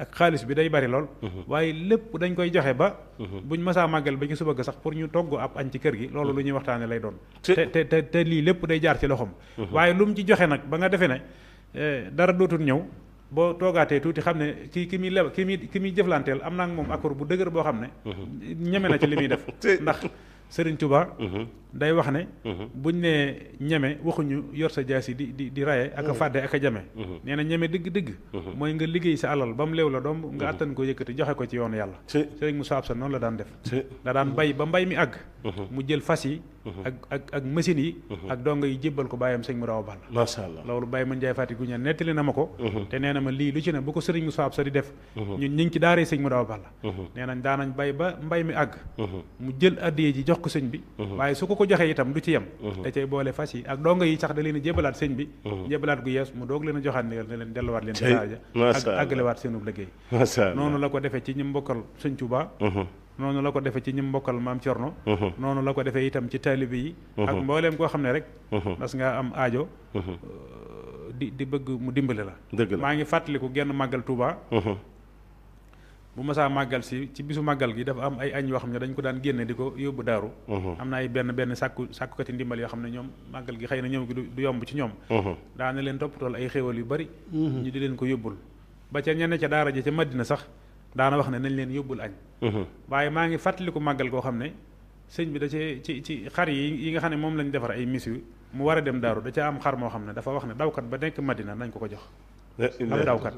ak xaalis bi day bari lool waaye lépp dañ koy joxe ba buñ masaa màggal ba ñu suba ga sax pour ñu togg ab añ ci kër gi loolu lu ñuy waxtaane lay doon te lii lépp day jaar ci loxoom waaye lu mu ci joxe nag ba nga defee ne dara dootul ñëw boo toogaatee tuuti xam ne ki muy jëflanteel am naa ak moom accord bu dëgër boo xam ne ñeme na ci li muy def ndax Sëriñ Tuubaa day wax ne buñ ne ñeme waxuñu yor sa jaasi di raye ak a fàdde ak a jame nee na ñeme dëgg-dëgg mooy nga liggéey sa alal ba mu leew la doom nga àttan ko yëkkati joxe ko ci yoonu yàlla Sëriñ Moussa Absa noonu la daan def da daan bay ba mbay mi àgg mu jël fas yi ak machines yi ak dongo yi jébbal ko bàyyam sëñ mu daw balla macha allah loolu bàyyi ma njaay fàtti guña nettali na ma ko te nee na ma lii lu ci ne bu ko Sëriñ Moussa Absa di def ñun ñu ngi ci daaree sëñ mu daw balla nee nañ daanañ bay ba mbay mi àgg mu jël addiye ji jox ko sëñ bi waaye su ko joxee itam du ci yem da cay boole fas yi ak dongo yi sax da leen a jébalaat sëñ bi jébalaat gu yees mu doog leen a joxaat ndigal ne leen delluwaat leen daraaja ak àggalewaat seenub liggéey noonu la ko defee ci ñi mbokkal sëñ Tuubaa noonu la ko defee ci ñi mbokkal maam Cerno noonu la ko defee itam ci taalibe yi ak mbooleem koo xam ne rek parce que nga am aajo di bëgg mu dimbali la maa ngi fàttaliku genn màggal Tuubaa bu masaa màggal si ci bisu màggal gi dafa am ay añ yoo xam ne dañ ko daan génne di ko yóbbu daaru am na ay benn sàkkukati ndimbal yoo xam ne ñoom màggal gi xëy na ñoom gi du yomb ci ñoom daana leen toppatool ay xéewal yu bari ñu di leen ko yóbbul ba ca ñenn ca daara ji ca Madina sax daana wax ne nañ leen yóbbul añ waaye maa ngi fàttaliku màggal koo xam ne sëñ bi da ci xar yi nga xam ne moom lañ defar ay miss mu war a dem daaru da ca am xar moo xam ne dafa wax ne dawkat ba nekk Madina nañ ko jox am dawkat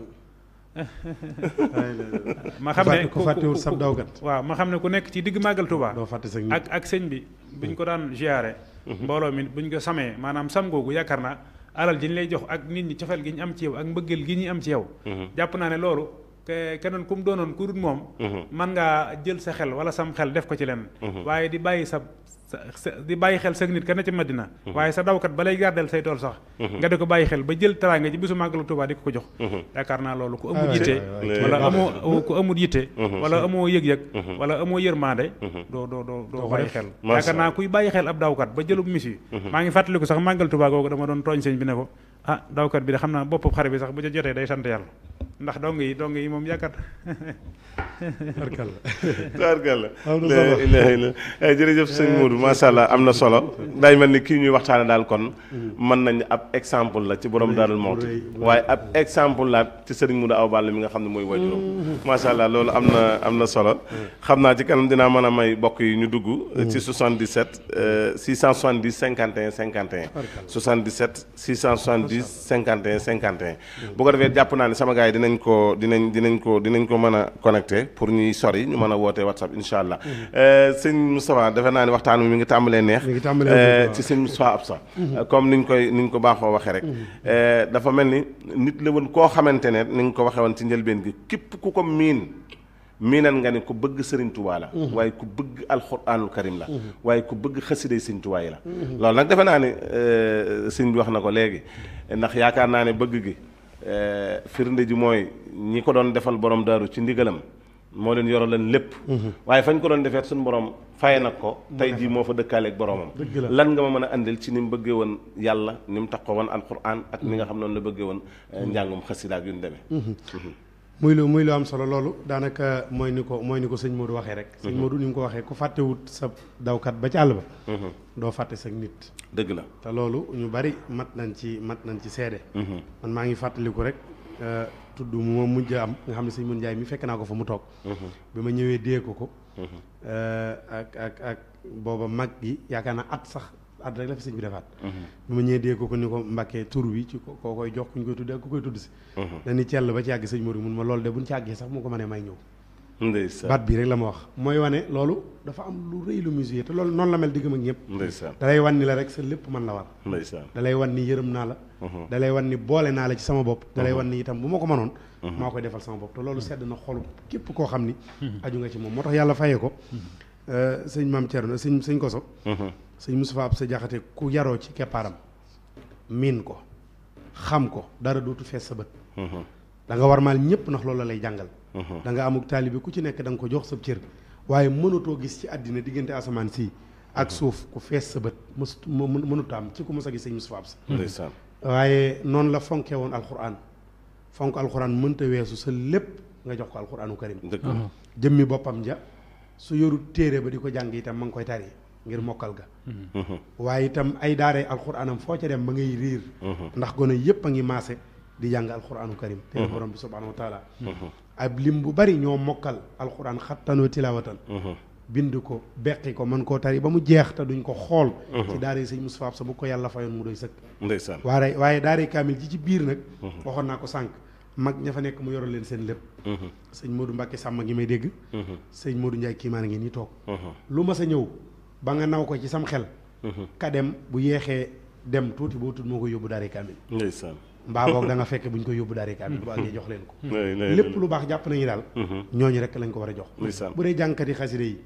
ma xam ne ku fàttewul sab dawkat waaw ma xam ne ku nekk ci digg màggal Tuubaa doo fàtte sax ak sëñ bi buñ ko daan ziyaare mbooloo mi buñ ko samee maanaam sam googu yaakaar naa alal ji ñu lay jox ak nit ñi cofeel gi ñu am ci yow ak mbëggeel gi ñu am ci yow jàpp naa ne loolu keneen ku mu doonoon ku dul moom man ngaa jël sa xel wala sam xel def ko ci leen waaye di bàyyi xel sa nit ka na ci Madina waaye sa dawkat ba lay gardel say tool sax nga di ko bàyyi xel ba jël teraanga ci bisu màggalu Tuubaa di ko jox yaakaar naa loolu ku amul yitte wala amul yitte wala amoo yëg-yëg wala amoo yërmande doo bàyyi xel yaakaar naa kuy bàyyi xel ab dawkat ba jëlub misi maa ngi fàttaliku sax màggal Tuubaa googu dama doon tooñ sëñ bi ne ko dawkat bi de xam naa bopp xare bi sax bu ca jotee day sant yàlla ndax dong yi moom yaakaar tubaarkalla jërëjëf sëñ Modou macha allah am na solo day mel ni kii ñuy waxtaane daal kon mën nañ ab exemple la ci borom Daarul Muxti waaye ab exemple la ci sëriñ Modou Awa Balla mi nga xam ne mooy wajuram macha allah loolu am na solo xam naa ci kanam dinaa mën a may bokk yi ñu dugg ci 77 670 51 51 77 670 51 51 bu ko defee jàpp naa ne sama gars yi dinañ ko mën a connecté pour ñuy sori ñu mën a woote WhatsApp incha allah. sëñ Moustapha defe naa ne waxtaan wi mi ngi tàmbalee neex. ci sëñ Moustapha Absa. comme niñ ko baaxoo waxee rek. dafa mel ni nit la woon koo xamante ne ni nga ko waxee woon ci njëlbeen gi képp ku ko miinan nga ne ku bëgg Sëriñ Tuubaa la. waaye ku bëgg alxuraanul karim la. waaye ku bëgg xasiday Sëriñ Tuubaa yi la. loolu nag defe naa ne sëñ bi wax na ko léegi ndax yaakaar naa ne bëgg gi firnde ji mooy ñi ko doon defal borom daaru ci ndigalam moo leen yoro leen lépp. waaye fañ ko doon defee suñu borom faye nag ko tey jii moo fa dëkkaaleeg boromam. lan nga ma mën a andil ci ni mu bëggee woon yàlla ni mu tax ko woon alxuraan ak ni nga xam noonu la bëggee woon njàngum xasida ak yu ñu demee. muy lu am solo loolu daanaka mooy ni ko sëñ Modou waxee rek. sëñ Modou ni mu ko waxee ku fàttewut sa dawkat ba ci àll ba. doo fàtte sa nit. dëgg la te loolu ñu bari mat nañ ci seede. man maa ngi fàttaliku rek tudd mu ma mujj am nga xam ne sëñ Mun Njaay mi fekk naa ko fa mu toog. bi ma ñëwee dee ko. ak booba mag gi yaakaar naa at rek la fi sëñ bi defaat. bi ma ñëwee dee ko ni ko Mbàkke tur wi ci koo koy jox ku ñu koy tudde ak ku koy tudd si. dañuy cell ba ci àgg sëñ Modou mun ma loolu de buñ ci àggee sax mu ko mënee may ñëw. ndeysaan baat bii rek la ma wax mooy wane loolu dafa am lu rëy lu musée te loolu noonu la mel diggam ak ñëpp. ndeysaan da lay wan ni la rek sa lépp mën la war. ndeysaan da lay wan ni yërëm naa la. da lay wan ni boole naa la ci sama bopp. da lay wan ni itam bu ma ko mënoon. maa koy defal sama bopp te loolu sedd na xolu képp koo xam ni. aju nga ci moom moo tax yàlla fayee ko. sëñ Maam Thierno sëñ Koso. sëñ Moustapha Absa Jaxate ku yaroo ci keppaaram miin ko xam ko dara dootu fees sa bët. da nga war maal ñëpp ndax loolu la lay jàngal. da nga amuk taalibe ku ci nekk da nga ko jox sa cër waaye mënatoo gis ci àddina diggante asamaan si ak suuf ku fees sa bët mënut am ci ku mos a gis sëñ Moustapha Absa. ndeysaan waaye noonu la fonkee woon alxuraan fonk alxuraan mënta weesu sa lépp nga jox ko alxuraanu karim. dëgg la jëmmi boppam ja su yorut téere ba di ko jàng itam ma ngi koy tari ngir mokkal ga. waaye itam ay daaree alxuraanam foo ca dem ba ngay riir. ndax gone yëpp a ngi maase di jàng alxuraanu karim. téere borom bi subhaanahu wa taala. ab lim bu bari ñoo mokkal alxuraan xattan wa tilaawatan. bind ko beqi ko mën koo tari ba mu jeex te duñ ko xool. ci daaree sëñ Moustapha Absa bu ko yàlla fayoon mu doy sëkk. ndeysaan waaye daaree kaamil ji ci biir nag. waxoon naa ko sànq mag ña fa nekk mu yoral leen seen lépp. sëñ Modou Mbacke Sàmm ngi may dégg. sëñ Modou Ndiaye Kiimaan ngi nii toog. lu ma sa ñëw ba nga naw ko ci sam xel. ka dem bu yeexee dem tuuti boo tuut moo koy yóbbu daaree kaamil. ndeysaan mbaa boog da nga fekk bu ñu koy yóbbu daaree kaamil bu àggee jox leen ko. lépp lu baax jàpp nañu daal. ñooñu rek lañ ko war a jox. bu dee jànkati xaside yi.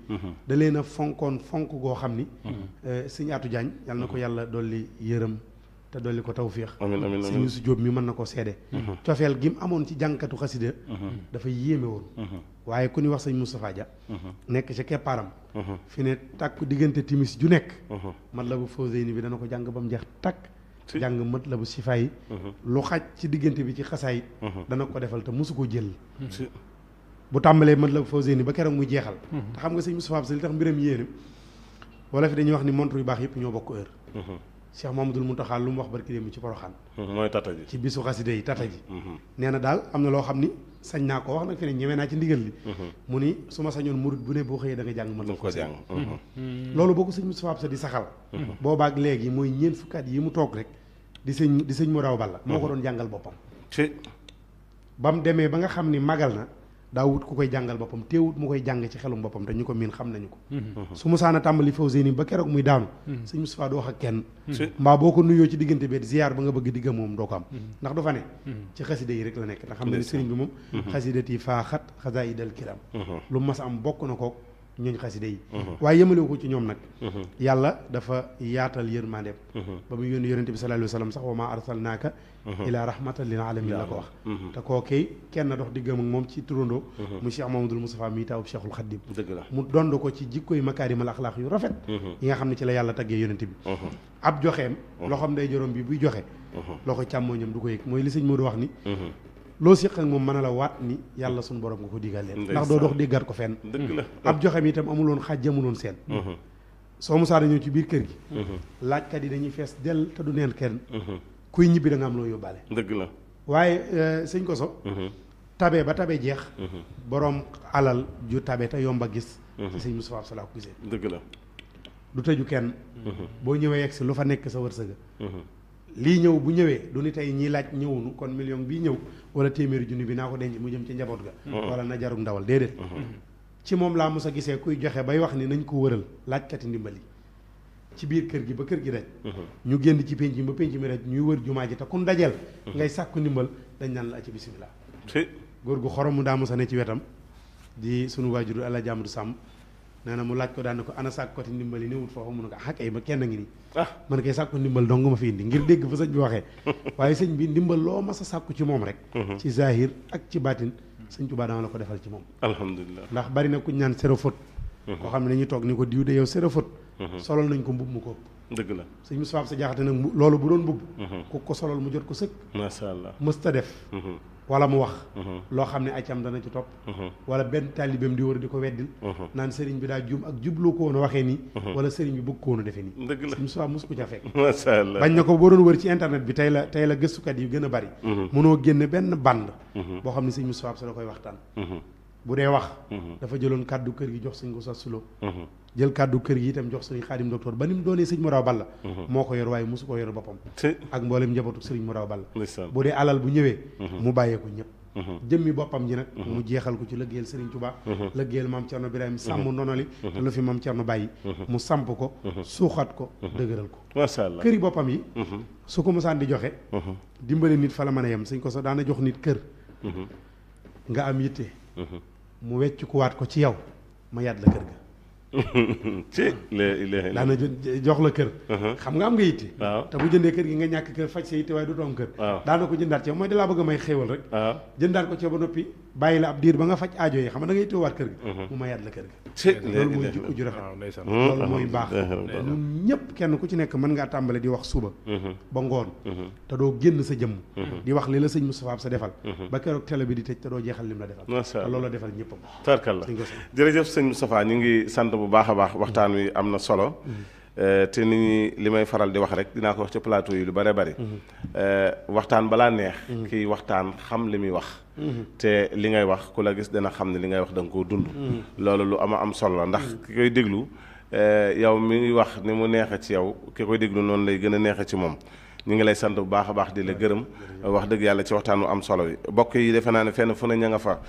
da leen a fonkoon fonk goo xam ni. sëñ Atou Diagne yal na ko yàlla dolli yërëm te dolli ko tawfiix. amiin sëñ Youssou Diop mi mën na ko seede. cofeel gi mu amoon ci jànkatu xaside dafa yéeme woon. waaye ku ni wax sëñ Moustapha Dia. nekk ca keppaaram. fi ne tàkku diggante timis ju nekk. Matlaboul Fawzayni bi dana ko jàng ba mu jeex takk. jàng Matlaboul Chifaay. lu xaj ci diggante bi ci xasaay. dana ko defal te mosu ko jël. bu tàmbalee Matlaboul Fawzayni ba keroog muy jeexal. te xam nga sëñ Moustapha Absa li tax mbiram yéene wala fi dañuy wax ni montre yu baax yëpp ñoo bokk heure. Cheikh Mamadou Mountakha lu mu wax barki démb ci Poroxaan. mooy tata ji ci bisu xaside yi tata ji. nee na daal am na loo xam ni sañ naa ko wax nag fi ne ñeme naa ci ndigal li. mu ni su ma sañoon murid bu ne boo xëyee da nga jàng mën ko jàng. loolu boo ko sëñ Moustapha Absa di saxal. boobaak léegi mooy ñeent fukki at yi mu toog rek di sëñ mu raw balla moo ko doon jàngal boppam. ba mu demee ba nga xam ni magal na daa wut ku koy jàngal boppam teewut mu koy jàng ci xelum boppam te ñu ko miin xam nañu ko. su mu saana tàmbali Fawzeyni ba keroog muy daanu. sëñ Moustapha du wax ak kenn. mbaa boo ko nuyoo ci diggante bi ziar ba nga bëgg digga moom doo ko am. ndax du fa ne. ci xasida yi rek la nekk ndax xam nga ni sëriñ bi moom. xasidati faaxat xasaayidal kiram. lu mas a am bokk na ko ñooñ xasida yi. waaye yemalewu ko ci ñoom nag. yàlla dafa yaatal yërmandeem. ba muy yónni yonente bi sallallahu alayhi wa sallam sax wa maa arsalnaaka ilaa rahmatan lil alamin la ko wax. te kookee kenn dox diggam ak moom ci turandoo. mu Cheikh Mamadou Moustapha mi taw Cheikhul Khadim. dëgg la mu dond ko ci jikkoy makaarimal axlaaq yu rafet. yi nga xam ne ci la yàlla taggee yonente bi. ab joxeem. loxoom day jorom bi buy joxe. loxo càmmooñam du ko yëg mooy li sëñ Modou wax ni. loo siq ak moom mën a la waat ni yàlla suñu borom nga ko digal leen ndax doo dox déggaat ko fenn. dëgg la ab joxeem itam amuloon xaaj amuloon seen. soo musaa ñëw ci biir kër gi. laajkat yi dañuy fees dell te du neen kenn. kuy ñibbi da nga am loo yóbbaale. dëgg la waaye sëñ Koso. tabe ba tabe jeex. borom alal ju tabe te yomba gis. ci sëñ Moustapha Absa laa ko gisee. dëgg la du tëju kenn. boo ñëwee yegg si lu fa nekk sa wërsëga. lii ñëw bu ñëwee du ni tey ñii laaj ñëwunu kon million bii ñëw wala téeméeri junni bi naa ko denc mu jëm ci njaboot ga wala na jarum ndawal déedéet ci moom laa mos a gisee kuy joxe bay wax ni nañ ko wëral laajkati ndimbali ci biir kër gi ba kër gi daj ñu génn ci pénc mi ba pénc mi daj ñuy wër jumaa ji te kun dajeel ngay sàkku ndimbal dañ naan la ci bisimilah góor gu xorom mu daa mos a ne ci wetam di sunu waajur àlla jàmdu sàmm nee na mu laaj ko daan ne ko ana sàkkati ndimbal yi néewut foofu mun nga ah kay ba kenn ngi nii man kay sàkku ndimbal dong ma fi indi ngir dégg fa sëñ bi waxee waaye sëñ bi ndimbal loo mas a sàkku ci moom rek ci zahir ak ci baatin sëñ Tuubaa dama la ko defal ci moom alhamdulilah ndax bari na kuñ naan zéro faute koo xam ne dañuy toog ni ko diw de yow zéro faute solol nañ ko mbub mu ko dëgg la sëñ Moustapha sa jaxate nag loolu bu doon mbubb ku ko solol mu jot ko sëkk masha Allah mësta def wala mu wax loo xam ne accam dana ci topp wala benn taalibeem di wër di ko weddil naan sëriñ bi daa juum ak jubloo ko woon a waxee nii wala sëriñ bi bëgg ko woon a defee nii dëgg la sëñ Moustapha mos ko ca fekk masha Allah bañ na ko boo doon wër ci internet bi tey la gëstukat yi gën a bari mënoo génne benn band boo xam ne sëñ Moustapha sa da koy waxtaan bu dee wax dafa jëloon kàddu kër gi jox sëñ ko sa sulo jël kàddu kër gi itam jox sëñ Xaadim docteur ba ni mu doonee sëñ Mouraw Balla moo ko yor waaye mosu ko yor boppam ak mboolem njabootu sëriñ Mouraw Balla bu dee alal bu ñëwee mu bàyyee ko ñëpp jëmmi boppam ji nag mu jeexal ko ci lëggéeyal sëriñ Touba lëggéeyal maam Cerno Birahim sàmm ndonoli te lu fi maam Cerno bàyyi mu samp ko suuxat ko dëgëral ko masha Allah këri boppam yi su ko mosaan di joxe dimbali nit fa la mën a yem sëñ ko so daana jox nit kër nga am yitte mu wecc ko waat ko ci yow ma yàdd la kër ga ci léegi daana jox la kër xam nga am nga yitte te bu jëndee kër gi nga ñàkk kër faj sa yitte waaye du doom kër daana ko jëndaat ci yow mooy dalaa bëgg a may xéewal rek jëndaat ko ci ba noppi bàyyi la ab diir ba nga faj aajo yi xam nga da ngay tëwaat kër gi mu mayaat la kër gi loolu mooy jikko ju rafet loolu mooy baax ñun ñëpp kenn ku ci nekk mën ngaa tàmbale di wax suba ba ngoon te doo génn sa jëmm di wax li la sëñ Moustapha sa defal ba keroog télé bi di tëj te doo jeexal lim la defal te loolu la defal ñëppam tarkal la jërëjëf sëñ Moustapha ñu ngi sant bu baax a baax waxtaan wi am na solo te nit ñi li may faral di wax rek dinaa ko wax ci plateau yi lu bare bari waxtaan balaa neex kii waxtaan xam li muy wax te li ngay wax ku la gis dana xam ne li ngay wax da nga koo dund loolu lu am solo la ndax ki koy déglu yow mi ngi wax ni mu neexe ci yow ki koy déglu noonu lay gën a neexe ci moom ñu ngi lay sant bu baax a baax di la gërëm wax dëgg yàlla ci waxtaan wu am solo bi bokk yi defe naa ne fenn fu ne ña nga fa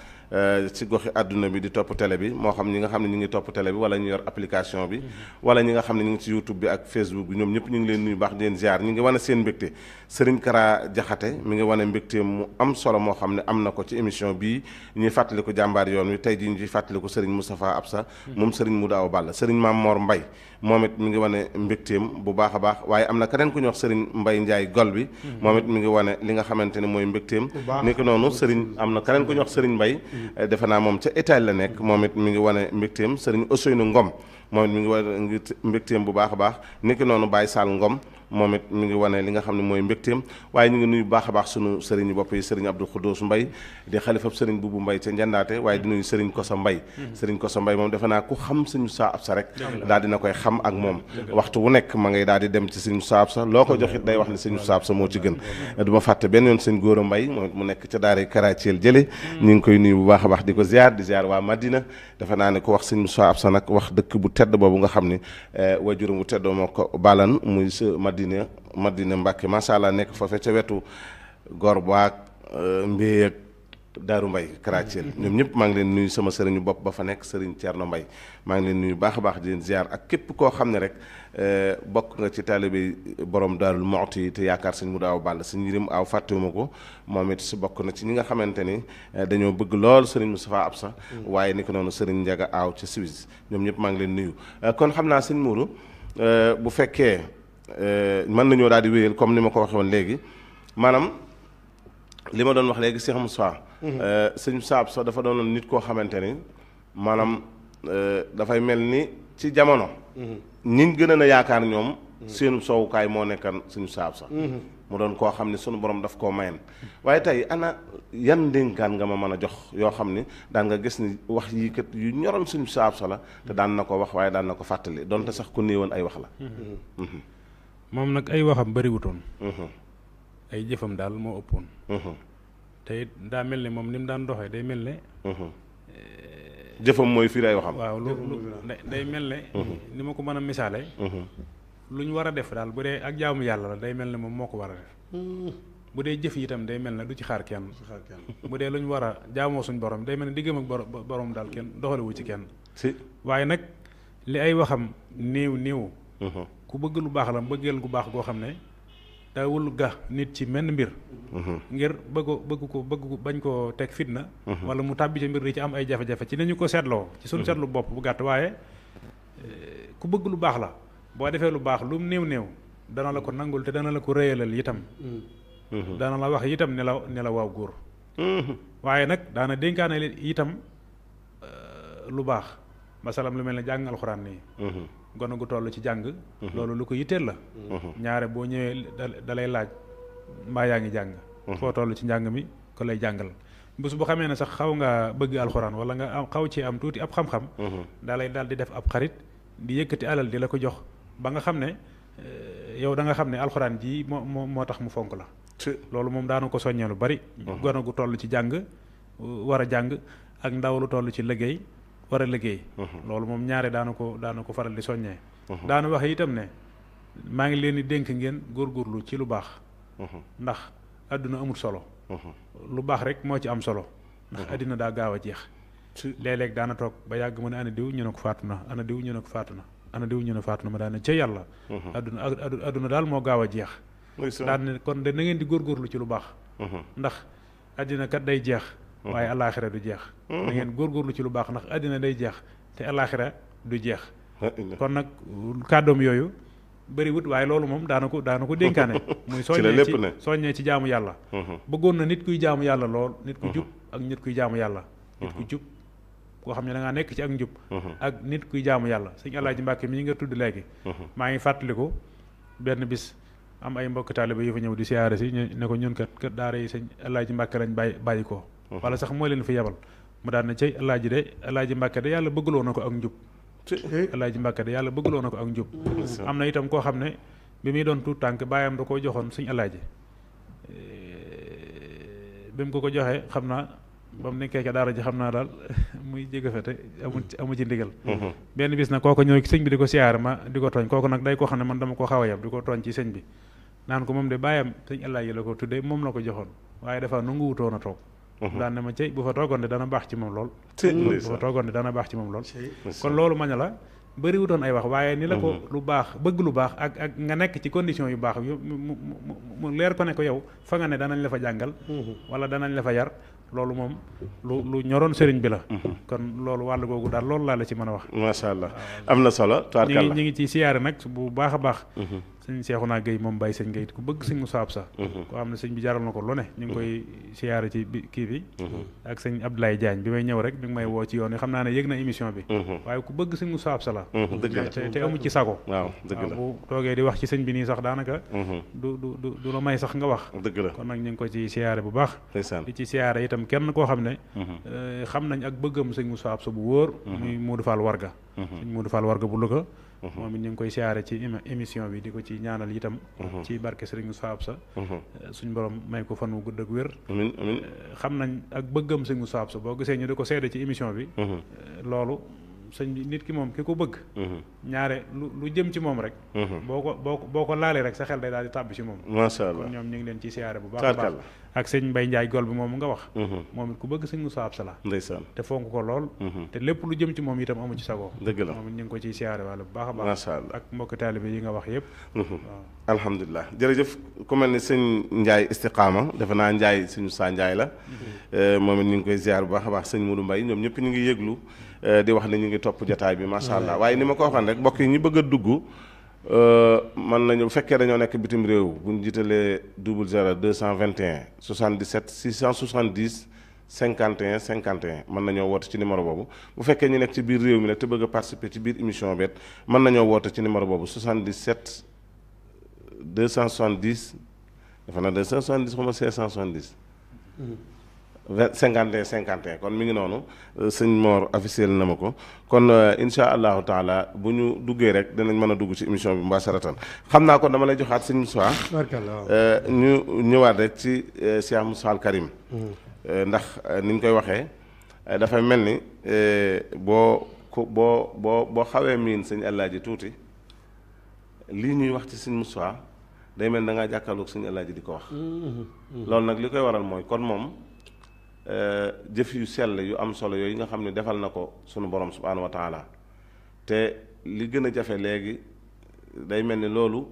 ci goxi àdduna bi di topp télé bi moo xam ñi nga xam ne ñu ngi topp télé bi wala ñu yor application bi wala ñi nga xam ne ñu ngi ci YouTube bi ak Facebook bi ñoom ñëpp ñu ngi leen nuyu baax di leen ziar ñu ngi wane seen mbégte Serigne Kara Jaxate mi ngi wane mbégte mu am solo moo xam ne am na ko ci émission bii ñuy fàttaliku jàmbaar yoon wi tey jii ñu ciy fàttaliku Serigne Moustapha Absa moom Serigne Modou Awa Balla Serigne Mame Mor Mbaye moom it mi ngi wane mbégteem bu baax a baax waaye am na keneen ku ñuy wax Serigne Mbaye Ndiaye gol bi moom it mi ngi wane li nga xamante ne mooy mbégteem ni ko noonu Serigne am na keneen ku ñuy wax Serigne Mbaye defe naa moom ca Italie la nekk moom it mi ngi wane mbégteem Serigne Ousseynou Ngom moom it mi ngi wane mbégteem bu baax a baax ni ki noonu Baye Sall Ngom moom it mi ngi wane li nga xam ne mooy mbégteem waaye ñu ngi nuyu baax a baax sunu sëriñ bopp yi sëriñ Abdou Khoudous Mbaye di xalifab sëriñ Bubu Mbaye ca Njandaate waaye di nuyu sëriñ Kosa Mbaye sëriñ Kosa Mbaye moom defe naa ku xam sëñ Moussa Absa rek daal dina koy xam ak moom waxtu wu nekk ma ngay daal di dem ci sëñ Moussa Absa loo ko joxit day wax ne sëñ Moussa Absa moo ci gën du ma fàtte benn yoon sëñ Góora Mbaye moom it mu nekk ca daara Karaciel jële ñu ngi koy nuyu bu baax a baax di ko ziar di ziar waa Madina defe naa ne ko wax sëñ Moussa Absa nag wax dëkk bu tedd boobu nga xam ne wajuram bu teddoo moo ko balan muy sa Madina Mbàkke macha allah nekk foofe ca wetu gor baak mbéy ak Daaru Mbay Karaciel ñoom ñëpp maa ngi leen nuyu sama sëriñu bopp ba fa nekk sëriñ Thierno Mbay maa ngi leen nuyu baax a baax di leen ziar ak képp koo xam ne rek bokk nga ci taalibe borom Daarul Muxti yi te yaakaar sëñ Modou Awa Balla sëñ Yirim Aw fàttewuma ko moom it si bokk na ci ñi nga xamante ni dañoo bëgg lool sëriñ Moustapha Absa waaye ni ko noonu sëriñ Njaga Aw ca Suisse ñoom ñëpp maa ngi leen nuyu kon xam naa sëñ Mourou bu fekkee mën nañoo daal di wéyal comme ni ma ko waxee woon léegi maanaam li ma doon wax léegi Cheikh Moussa sëñ Moussa Absa dafa doon nit koo xamante ni maanaam dafay mel ni ci jamono ñiñ gën a na yaakaar ñoom seenu soowukaay moo nekkan sëñ Moussa Absa mu doon koo xam ne sunu borom daf koo mayen waaye tey ana yan ndénkaan nga ma mën a jox yoo xam ni daan nga gis ni wax yii kat yu ñoroon sëñ Moussa Absa la te daan na ko wax waaye daan na ko fàttali donte sax ku néewoon ay wax la moom nag ay waxam bariwutoon ay jëfam daal moo ëppoon te it daa mel ne moom ni mu daan doxee day mel ne jëfam mooy firi ay waxam waaw lu day mel ne ni ma ko mën a misaale lu ñu war a def daal bu dee ak jaamu yàlla la day mel ne moom moo ko war a def bu dee jëf yi itam day mel ne du ci xaar kenn bu dee lu ñu war a jaamoo suñ borom day mel ne diggam ak borom daal kenn doxalewu ci kenn waaye nag li ay waxam néew ku bëgg lu baax la bëggeel gu baax goo xam ne daawul ga nit ci menn mbir ngir bëgg ko bañ koo teg fitna wala mu tàbbi ci mbir di ci am ay jafe-jafe ci nañu ko seetloo ci suñ seetlu bopp bu gàtt waaye ku bëgg lu baax la boo defee lu baax lu mu néew dana la ko nangul te dana la ko rëyalal itam dana la wax itam ne la waaw góor waaye nag daana dénkaane leen itam lu baax masalam lu mel ne jàng alxuraan nii gone gu toll ci jàng loolu lu ko yitteel la ñaare boo ñëwee da lay laaj mbaa yaa ngi jàng foo toll ci njàng mi ko lay jàngal bés bu xamee ne sax xaw nga bëgg alxuraan wala nga am xaw ci am tuuti ab xam-xam daa lay daal di def ab xarit di yëkkati alal di la ko jox ba nga xam ne yow da nga xam ne alxuraan ji moo tax mu fonk la loolu moom daana ko soññee lu bari gone gu toll ci jàng war a jàng ak ndaw lu toll ci liggéey war a liggéey loolu moom ñaare daana ko faral di soññee daana wax itam ne maa ngi leen di dénk ngeen góorgóorlu ci lu baax ndax àdduna amul solo lu baax rek moo ci am solo ndax àddina daa gaaw a jeex léeg-léeg daana toog ba yàgg mu ne ana diw ñu ne ko faatu na ana diw ñu ne ko faatu na ana diw ñu ne faatu na ma daana ca yàlla àdduna daal moo gaaw a jeex daan ne kon de na ngeen di góorgóorlu ci lu baax ndax àddina kat day jeex waaye alaaxira du jeex na ngeen góorgóorlu ci lu baax ndax àddina day jeex te alaaxira du jeex kon nag kàddoom yooyu bëri wut waaye loolu moom daana ko dénkaane muy soññee ci jaamu yàlla bëggoon na nit kuy jaamu yàlla lool nit ku jub ak nit kuy jaamu yàlla nit ku jub koo xam ne da ngaa nekk ci ak njub ak nit kuy jaamu yàlla sëñ Alaaji Mbàkke mii nga tudd léegi maa ngi fàttaliku benn bis am ay mbokk taaliba yu fa ñëw di siyaare si ne ko ñun kat daara yi sëñ Alaaji Mbàkke lañ bàyyi ko wala sax moo leen fi yebal mu daan ne cey Alaaji Mbàkke de yàlla bëggloo na ko ak njub Alaaji Mbàkke de yàlla bëggloo na ko ak njub am na itam koo xam ne bi muy doon tuut tànk baayam da koo joxoon sëñ Alaaji bi mu ko joxee xam naa ba mu nekkee ca daara ji xam naa daal muy jege fa te amu ci ndigal benn bis nag kooko ñëw sëñ bi di ko siyaare ma di ko tooñ kooku nag day koo xam ne man dama ko xaw a yab di ko tooñ ci sëñ bi naan ko moom de baayam sëñ Alaaji la ko tuddee moom la ko joxoon waaye dafa nangu wutoon a toog daan ne ma cey bu fa toogoon de dana baax ci moom lool bu fa toogoon de dana baax ci moom lool kon loolu ma ne la bëri wutoon ay wax waaye ni la ko lu baax bëgg lu baax ak nga nekk ci condition yu baax mu leer ko ne ko yow fa nga ne danañ la fa jàngal wala danañ la fa yar loolu moom lu ñoroon sëriñ bi la kon loolu wàll googu daal loolu laa la ci mën a wax macha allah am na solo tubaarkalla ñi ngi ci siyaare nag bu baax a baax sëñ Seexuna Gey moom Baye sëñ Gey ku bëgg sëñ Moussa Absa koo xam ne sëñ bi jaral na ko lu ne ñu ngi koy siyaare ci kii bi ak sëñ Abdoulaye Diagne bi may ñëw rek mi ngi may woo ci yoon yi xam naa ne yëg na émission bi waaye ku bëgg sëñ Moussa Absa la te amu ci sago waaw dëgg la bu toogee di wax ci sëñ bi nii sax daanaka du la may sax nga wax dëgg la kon nag ñu ngi ko ci siyaare bu baax di ci siyaare itam kenn koo xam ne xam nañ ak bëggam sëñ Moussa Absa bu wóor muy Modou Fall Warga sëñ Modou Fall Warga bu Louga moom it ñu ngi koy siyaare ci émission bi di ko ci ñaanal itam ci barke Sëriñ Moussa Absa suñ borom may ko fan wu gudd ak wér amiin amiin xam nañ ak bëggam Sëriñ Moussa Absa boo gisee ñu di ko seede ci émission bi loolu sëñ bi nit ki moom ki ko bëgg ñaare lu jëm ci moom rek boo ko laalee rek sa xel day daal di tàbbi ci moom macha allah kon ñoom ñu ngi leen ci siyaare bu baax a baax ak sëñ Mbay Njaay Gol bi moom nga wax moom it ku bëgg Sëriñ Moussa Absa la ndeysaan te fonk ko lool te lépp lu jëm ci moom itam amu ci sago dëgg la moom it ñu ngi ko ciy siyaare wala bu baax a baax macha allah ak mbokki taalibe yi nga wax yëpp waaw alhamdulilah jërëjëf ku mel ni sëñ Njaay Istiqaama defe naa Njaay sëñ Moussa Njaay la moom it ñu ngi koy ziar bu baax a baax sëñ Modou Mbay ñoom ñëpp ñu ngi yëglu di wax ne ñu ngi topp jataay bi macha allah waaye ni ma ko waxoon rek mbokk yi ñi bëgg a dugg mën nañu bu fekkee dañoo nekk bitim réew bu ñu jiitalee 00 221 77 670 51 51 mën nañoo woote ci numéro boobu bu fekkee ñu nekk ci biir réew mi nag te bëgg a participer ci biir émission bi mën nañoo woote ci numéro boobu 77 270 dafa na 270 xuma 570 51 51 kon mi ngi noonu sëñ Mor officiel na ma ko kon insha allahu taala bu ñu duggee rek dinañ mën a dugg ci émission bi mbasharatan xam naa kon dama lay joxaat sëñ Moussa ñu ñëwaat rek ci Cheikh Moussa Al Karim ndax ni ñu koy waxee dafay mel ni boo xawee miin sëñ Alaaji tuuti lii ñuy wax ci sëñ Moussa day mel da ngaa jàkkaarloog sëñ Alaaji di ko wax loolu nag li koy waral mooy kon moom jëf yu sell yu am solo yooyu nga xam ne defal na ko sunu borom subhaanahu wa taala te li gën a jafe léegi day mel ni loolu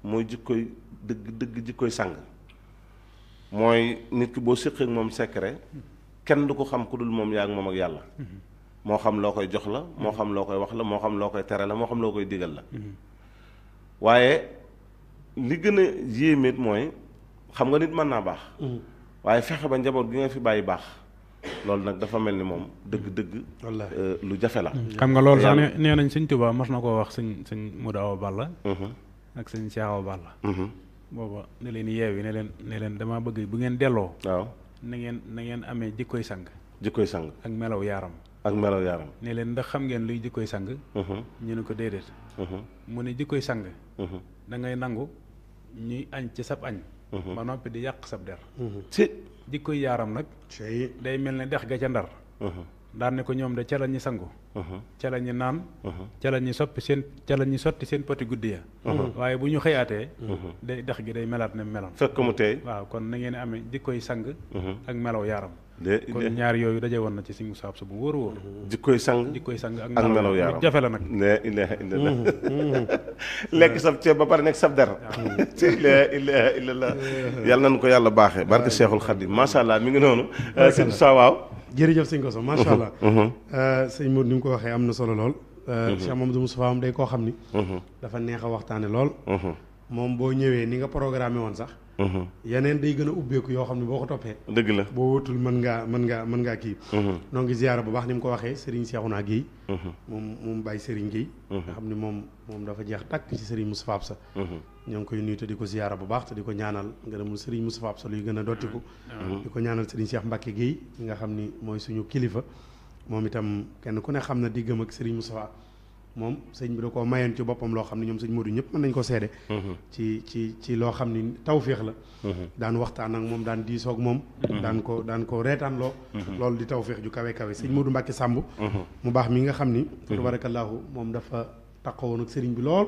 mooy jikkoy dëgg jikkoy sang mooy nit ki boo séqee ak moom secret kenn du ko xam ku dul moom yaa ak moom ak yàlla moo xam loo koy jox la moo xam loo koy wax la moo xam loo koy tere la moo xam loo koy digal la waaye li gën a yéemeet mooy xam nga nit mën naa baax waaye fexe ba njaboot gi nga fi bàyyi baax loolu nag dafa mel ni moom dëgg-dëgg lu jafe la xam nga loolu sax nee nañ sëñ Tuubaa mas na koo wax sëñ Modou Awa Balla ak sëñ Cheikh Awa Balla booba ne leen yeewi ne leen dama bëgg bu ngeen delloo waaw na ngeen amee jikkoy sang ak melaw yaaram ne leen ndax xam ngeen luy jikkoy sang ñu ne ko déedéet mu ne jikkoy sang da ngay nangu ñuy añ ci sab añ ba noppi di yàq sab der ci jikkoy yaaram nag day mel ne dex ga ca Ndar daan ne ko ñoom de ca la ñi sangu ca la ñi naan ca la ñi sotti seen poti guddi ya waaye bu ñu xëyaatee day dex gi day melaat ne meloon fekk mu tey waaw kon na ngeen amee jikkoy sang ak melaw yaaram kon ñaar yooyu daje woon na ci Sëñ Moussa Absa bu wóor wóor jikkoy sang ak melaw yaaram jafe la nag la ilaha illallah lekk sab ceeb ba pare nekk sab der la ilaha illallah yàlla nañu ko yàlla baaxee barke Cheikhul Khadim macha allah mi ngi noonu sëñ Moussa waaw jërëjëf sëñ Koso macha allah sëñ Modou ni mu ko waxee am na solo lool Cheikh Mamadou Moustapha am day koo xam ni dafa neex a waxtaane lool moom boo ñëwee ni nga programmé woon sax yeneen day gën a ubbeeku yoo xam ne boo ko toppee dëgg la boo wutul mën ngaa kii noo ngi ziyaara bu baax ni mu ko waxee Serigne Cheikhouna Guèye moom Baye Serigne Guèye nga xam ne moom dafa jeex tàkk ci Serigne Moustapha Absa ñoo ngi koy nuyu te di ko ziyaara bu baax te di ko ñaanal ngërëmul Serigne Moustapha Absa luy gën a dottiku di ko ñaanal Serigne Cheikh Mbacke Guèye nga xam ni mooy suñu kilifa moom itam kenn ku ne xam na diggam ak Serigne Moustapha moom sëñ bi da koo mayoon ci boppam loo xam ne ñoom sëñ Modou ñëpp mën nañ ko seede ci loo xam ni tawféex la daan waxtaan ak moom daan diisoog moom daan ko reetaan loo loolu di tawféex ju kawe kawe sëñ Modou Mbacke Samb mu baax mi nga xam ni tabarakallahu moom dafa taqawoon ak sëriñ bi lool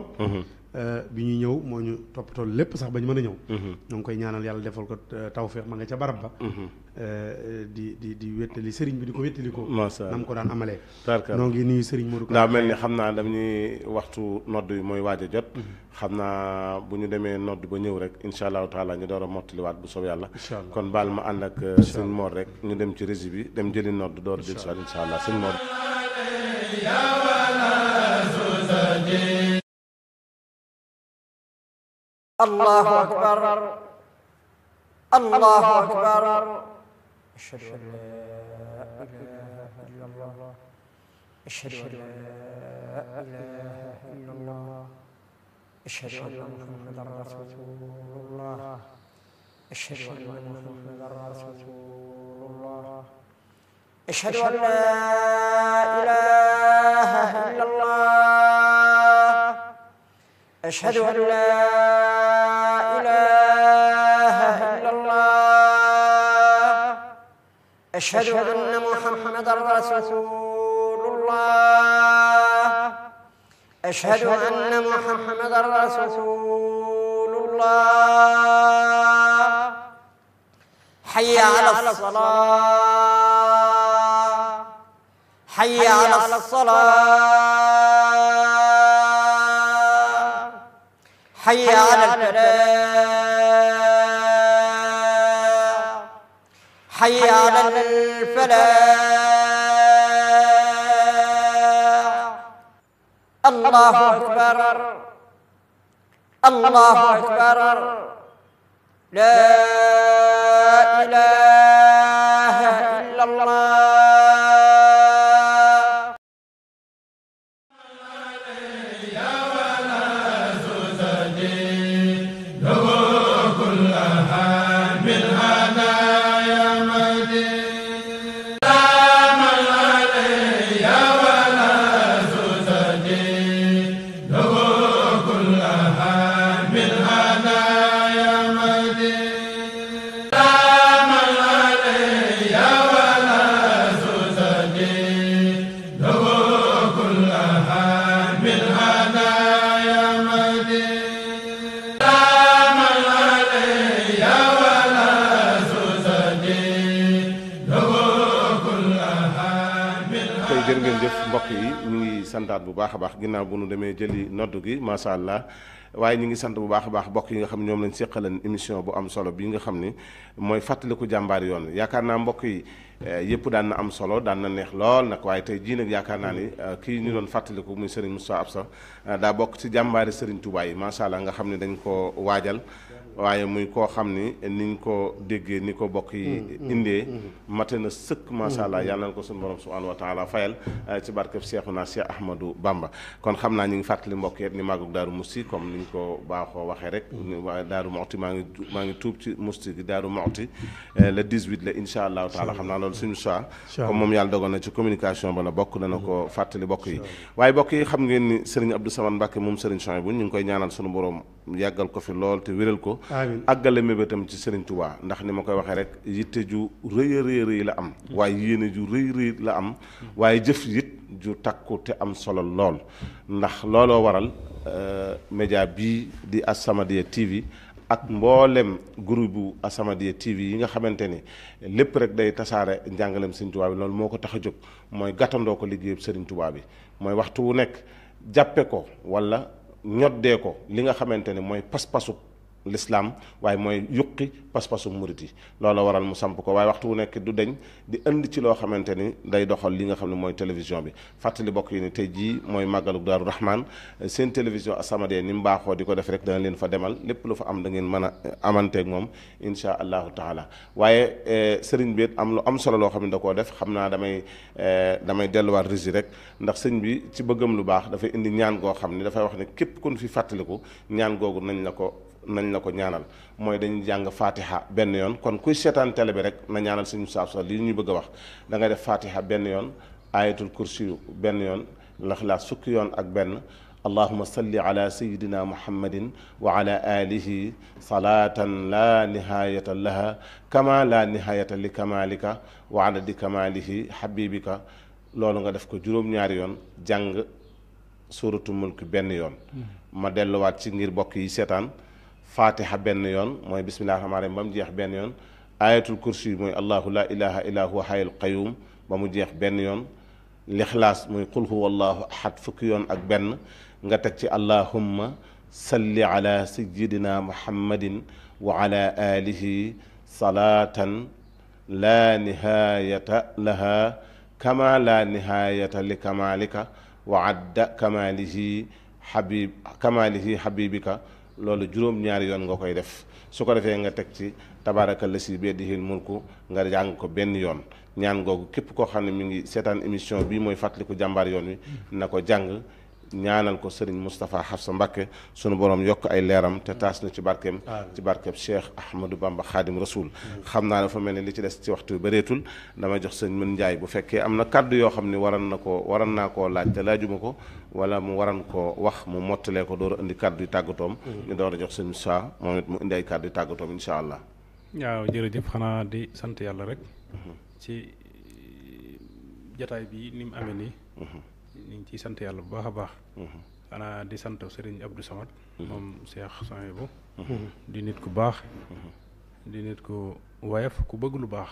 bi ñuy ñëw moo ñu toppatoo lépp sax ba ñu mën a ñëw ñoo ngi koy ñaanal yàlla defal ko tawféex ma nga ca barab ba di wéttali sëriñ bi di ko wéttali ko nam ko daan amalee noo ngi nuyu sëriñ Modou daa mel ni xam naa dañuy waxtu nodd yi mooy waaj a jot xam naa bu ñu demee nodd ba ñëw rek insha allahu taala ñu door a mottaliwaat bu soob yàlla kon baal ma ànd ak sëñ Mor rek ñu dem ci régie bi dem jëli nodd door a dellusiwaat insha allah sëñ Mor الله أكبر الله أكبر أشهد أن لا إله إلا الله أشهد أن لا إله إلا الله أشهد أن محمدا رسول الله أشهد أن محمدا رسول الله أشهد أن لا إله إلا الله أشهد أن لا إله إلا الله أشهد أن محمدا رسول الله أشهد أن محمدا رسول الله حي على الصلاة حي على الصلاة حي على الفلاح حي على الفلاح الله أكبر الله أكبر لا إله إلا الله من jërë ngeen jëf mbokk yi ñu ngi santaat bu baax a baax ginnaaw bu nu demee jëli noddu gi macha allah waaye ñu ngi sant bu baax a baax mbokk yi nga xam ne ñoom lañ séqalan émission bu am solo bi nga xam ni mooy fàttaliku jàmbaari yoon yaakaar naa mbokk yi yëpp daan na am solo daan na neex lool nag waaye tey jii nag yaakaar naa ni kii ñu doon fàttaliku muy Serigne Moustapha Absa daa bokk ci jàmbaari Serigne Touba yi macha allah nga xam ne dañ ko waajal waaye muy koo xam ni niñ ko déggee ni ko bokk yi indee mate na sëkk macha allah yàlla na ko suñu borom subhanahu wa taala fayal ci barkeb Seexuna Cheikh Ahmadou Bamba kon xam naa ñu ngi fàttali mbokk yi ni màggug Daaru Musti comme niñ ko baaxoo waxee rek Daaru Muxti maa ngi tuub ci Musti gi Daaru Muxti le 18 la incha allahu taala xam naa loolu suñu choix comme moom yàlla dogal na ci communication ba la bokk dana ko fàttali bokk yi waaye bokk yi xam ngeen ni Serigne Abdou Samane Mbacke moom Serigne Souhaïbou ñu ngi koy ñaanal suñu borom yàggal ko fi lool te wéral ko àggale mébétam ci Serigne Touba ndax ni ma koy waxee rek yitte ju rëy a rëy la am waaye yéene ju rëy la am waaye jëf it ju takku te am solo lool ndax looloo waral média bii di As-Samadiyya TV ak mboolem groupe bu As-Samadiyya TV yi nga xamante ni lépp rek day tasaare njàngaleem Serigne Touba bi loolu moo ko tax a jóg mooy gàttandoo ko liggéeyub Serigne Touba bi mooy waxtu wu nekk jàppe ko wala ñoddee ko li nga xamante ne mooy pas-pasu l'islam waaye mooy yuqi pas-pasu murit yi loolu waral mu samp ko waaye waxtu wu nekk du deñ di indi ci loo xamante ni day doxal li nga xam ne mooy télévision bi fàttali bokk yi ni tey jii mooy màggalu Daaru Rahman seen télévision As-Samadiyya ni mu baaxoo di ko def rek dana leen fa demal lépp lu fa am da ngeen mën a amanteeg moom insha allahu taala waaye sëriñ bi am lu am solo loo xam ne da koo def xam naa damay delluwaat régi rek ndax sëñ bi ci bëggam lu baax dafay indi ñaan goo xam ne dafay wax ne képp kun fi fàttaliku ñaan googu nañ la ko ñaanal mooy dañuy jàng fatiha benn yoon kon kuy seetaan télé bi rek na ñaanal suñu saaf sax lii ñu bëgg a wax da ngay def fatiha benn yoon ayatul kursi benn yoon Ixlaas fukki yoon ak benn allahuma salli ala sayidina muhammadin wa ala alihi salatan la nihayata laha kama la nihayata li kamalika wa adadi kamalihi habibika loolu nga def ko juróom-ñaari yoon jàng suratu mulk benn yoon ma delluwaat ci ngir bokk yi seetaan fatiha benn yoon mooy bismillahi rahmaani rahim ba mu jeex benn yoon ayatul kursi mooy allahu la ilaha illa huwa hayyul qayyum ba mu jeex benn yoon lixlaas muy qul huwa allahu ahad fukki yoon ak benn nga teg ci allahumma salli ala sayyidina muhammadin wa ala alihi salatan la nihayata laha kama la nihayata li kamalika wa adda kamalihi habibika loolu juróom-ñaari yoon nga koy def su ko defee nga teg ci tabaaraka lasi bi yadihil mulku nga jàng ko benn yoon ñaan googu képp koo xam ne mi ngi seetaan émission bii mooy fàttaliku jàmbaar yoon wi na ko jàng ñaanal ko Serigne Moustapha Absa Mbacké sunu borom yokk ay leeram te taas na ci barkeem ci barkeem Cheikh Ahmadou Bamba Khadim Rasoul xam naa dafa mel ni li ci des ci waxtu bëreetul damay jox sëñ Mën Njaay bu fekkee am na kàddu yoo xam ne waran naa koo laaj te laajuma ko wala mu waran koo wax mu mottalee ko door a indi kàddu yu tàggatoom ñu door a jox sëñ Moussa moom it mu indi ay kàddu yu tàggatoom insha allah. waaw jërëjëf xanaa di sant yàlla rek ci jataay bi ni mu amee nii ñu ngi ciy sant yàlla bu baax a baax xanaa di sant Serigne Abdou Samad moom Cheikh Souhaïbou di nit ku baax di nit ku woyof ku bëgg lu baax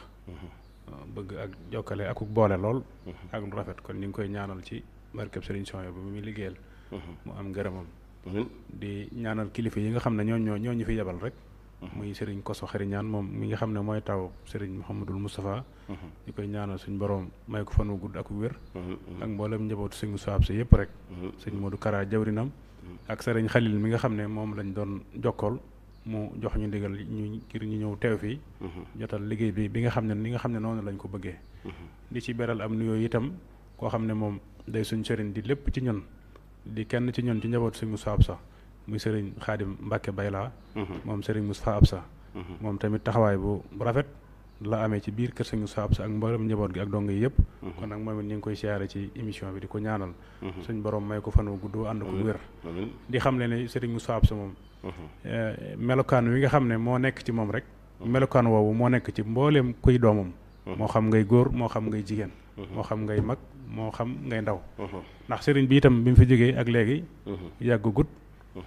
bëgg ak jokkale ak ku boole lool ak lu rafet kon ñu ngi koy ñaanal ci barkeb Serigne Souhaïbou bi muy liggéeyal mu am ngërëmam di ñaanal kilifa yi nga xam ne ñoo ñu fi yebal rek muy Serigne Koso Xariñaan moom mi nga xam ne mooy taw Serigne Mouhamadul Moustapha ñu koy ñaanal suñ borom may ko fan wu gudd ak wér ak mboolem njabootu sëñ Moussa Absa yëpp rek sëñ Modou Kara jawrinam ak Serigne Khalil mi nga xam ne moom lañ doon jokkool mu jox ñu ndigal ñu ngir ñu ñëw teew fii jotal liggéey bi nga xam ne ni nga xam ne noonu lañ ko bëggee di ci beral am nuyoo itam koo xam ne moom day suñ sëriñ di lépp ci ñun di kenn ci ñun ci njabootu sëñ Moussa Absa muy Serigne Khadim Mbacke Bayla moom Serigne Moustapha Absa moom tamit taxawaay bu rafet la amee ci biir kër Serigne Moustapha Absa ak mboolem njaboot gi ak dong yi yëpp kon nag moom it ñu ngi koy siyaare ci émission bi di ko ñaanal suñ borom may ko fan wu gudd ànd ko wér di xam le ne Serigne Moustapha Absa moom melokaan wi nga xam ne moo nekk ci moom rek melokaan woowu moo nekk ci mbooleem kuy doomam moo xam ngay góor moo xam ngay jigéen moo xam ngay mag moo xam ngay ndaw ndax Serigne bi itam bi mu fi jógee ak léegi yàggugut